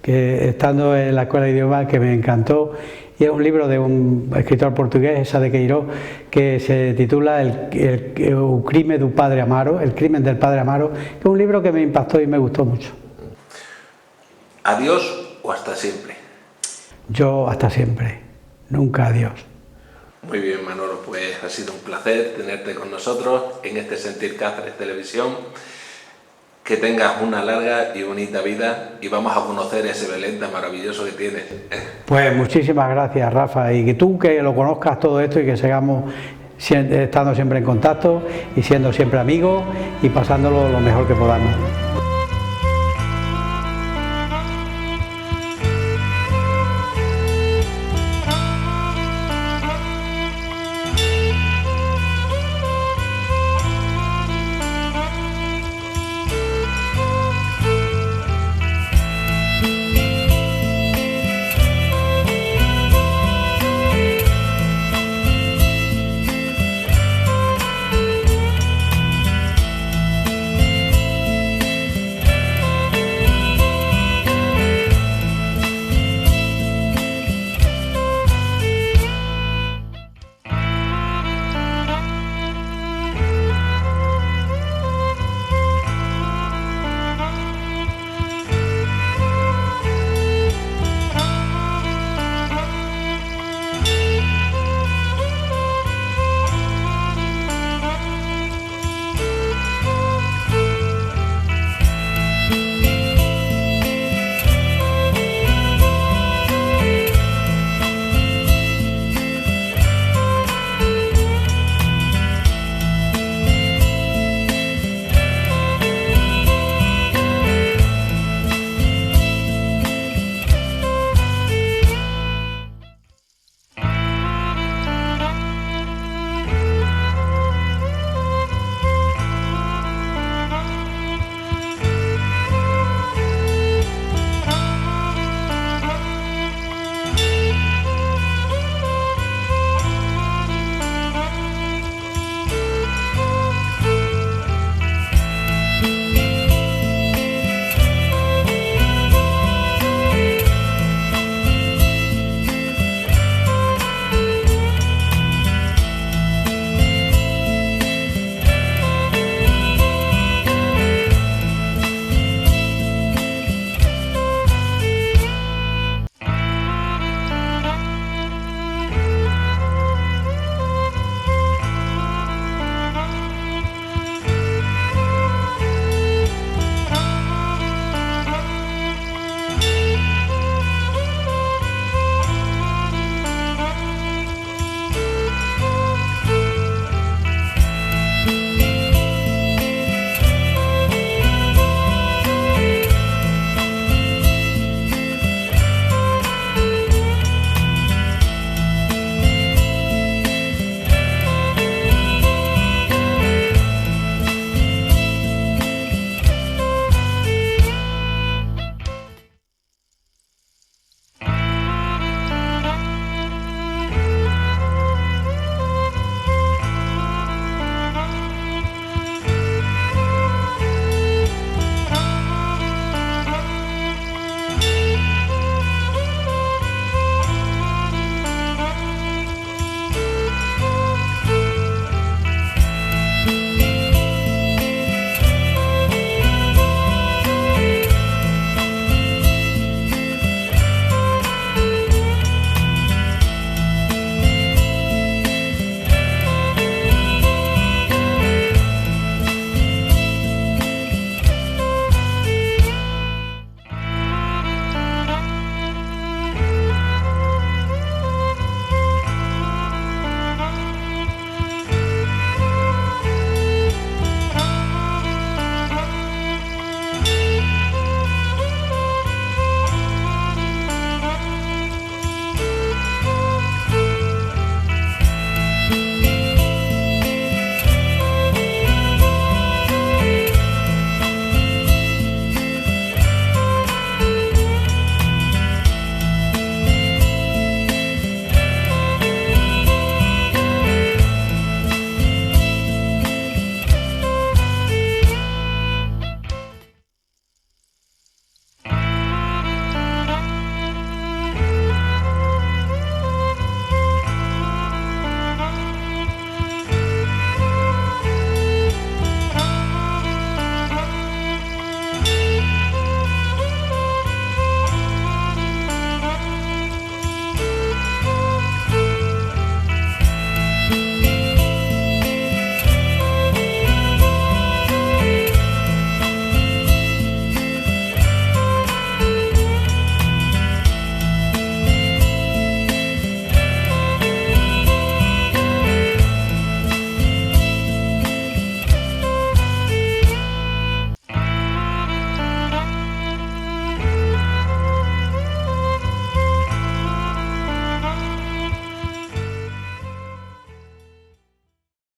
que estando en la escuela de idiomas, que me encantó y es un libro de un escritor portugués, Esa de Queiroz, que se titula El crimen del padre Amaro, El crimen del padre Amaro, que es un libro que me impactó y me gustó mucho. ¿Adiós o hasta siempre? Yo hasta siempre, nunca adiós. Muy bien, Manolo, pues ha sido un placer tenerte con nosotros en este Sentir Cáceres Televisión. Que tengas una larga y bonita vida y vamos a conocer ese Belén tan maravilloso que tienes. Pues muchísimas gracias, Rafa, y que tú que lo conozcas todo esto y que sigamos estando siempre en contacto y siendo siempre amigos y pasándolo lo mejor que podamos.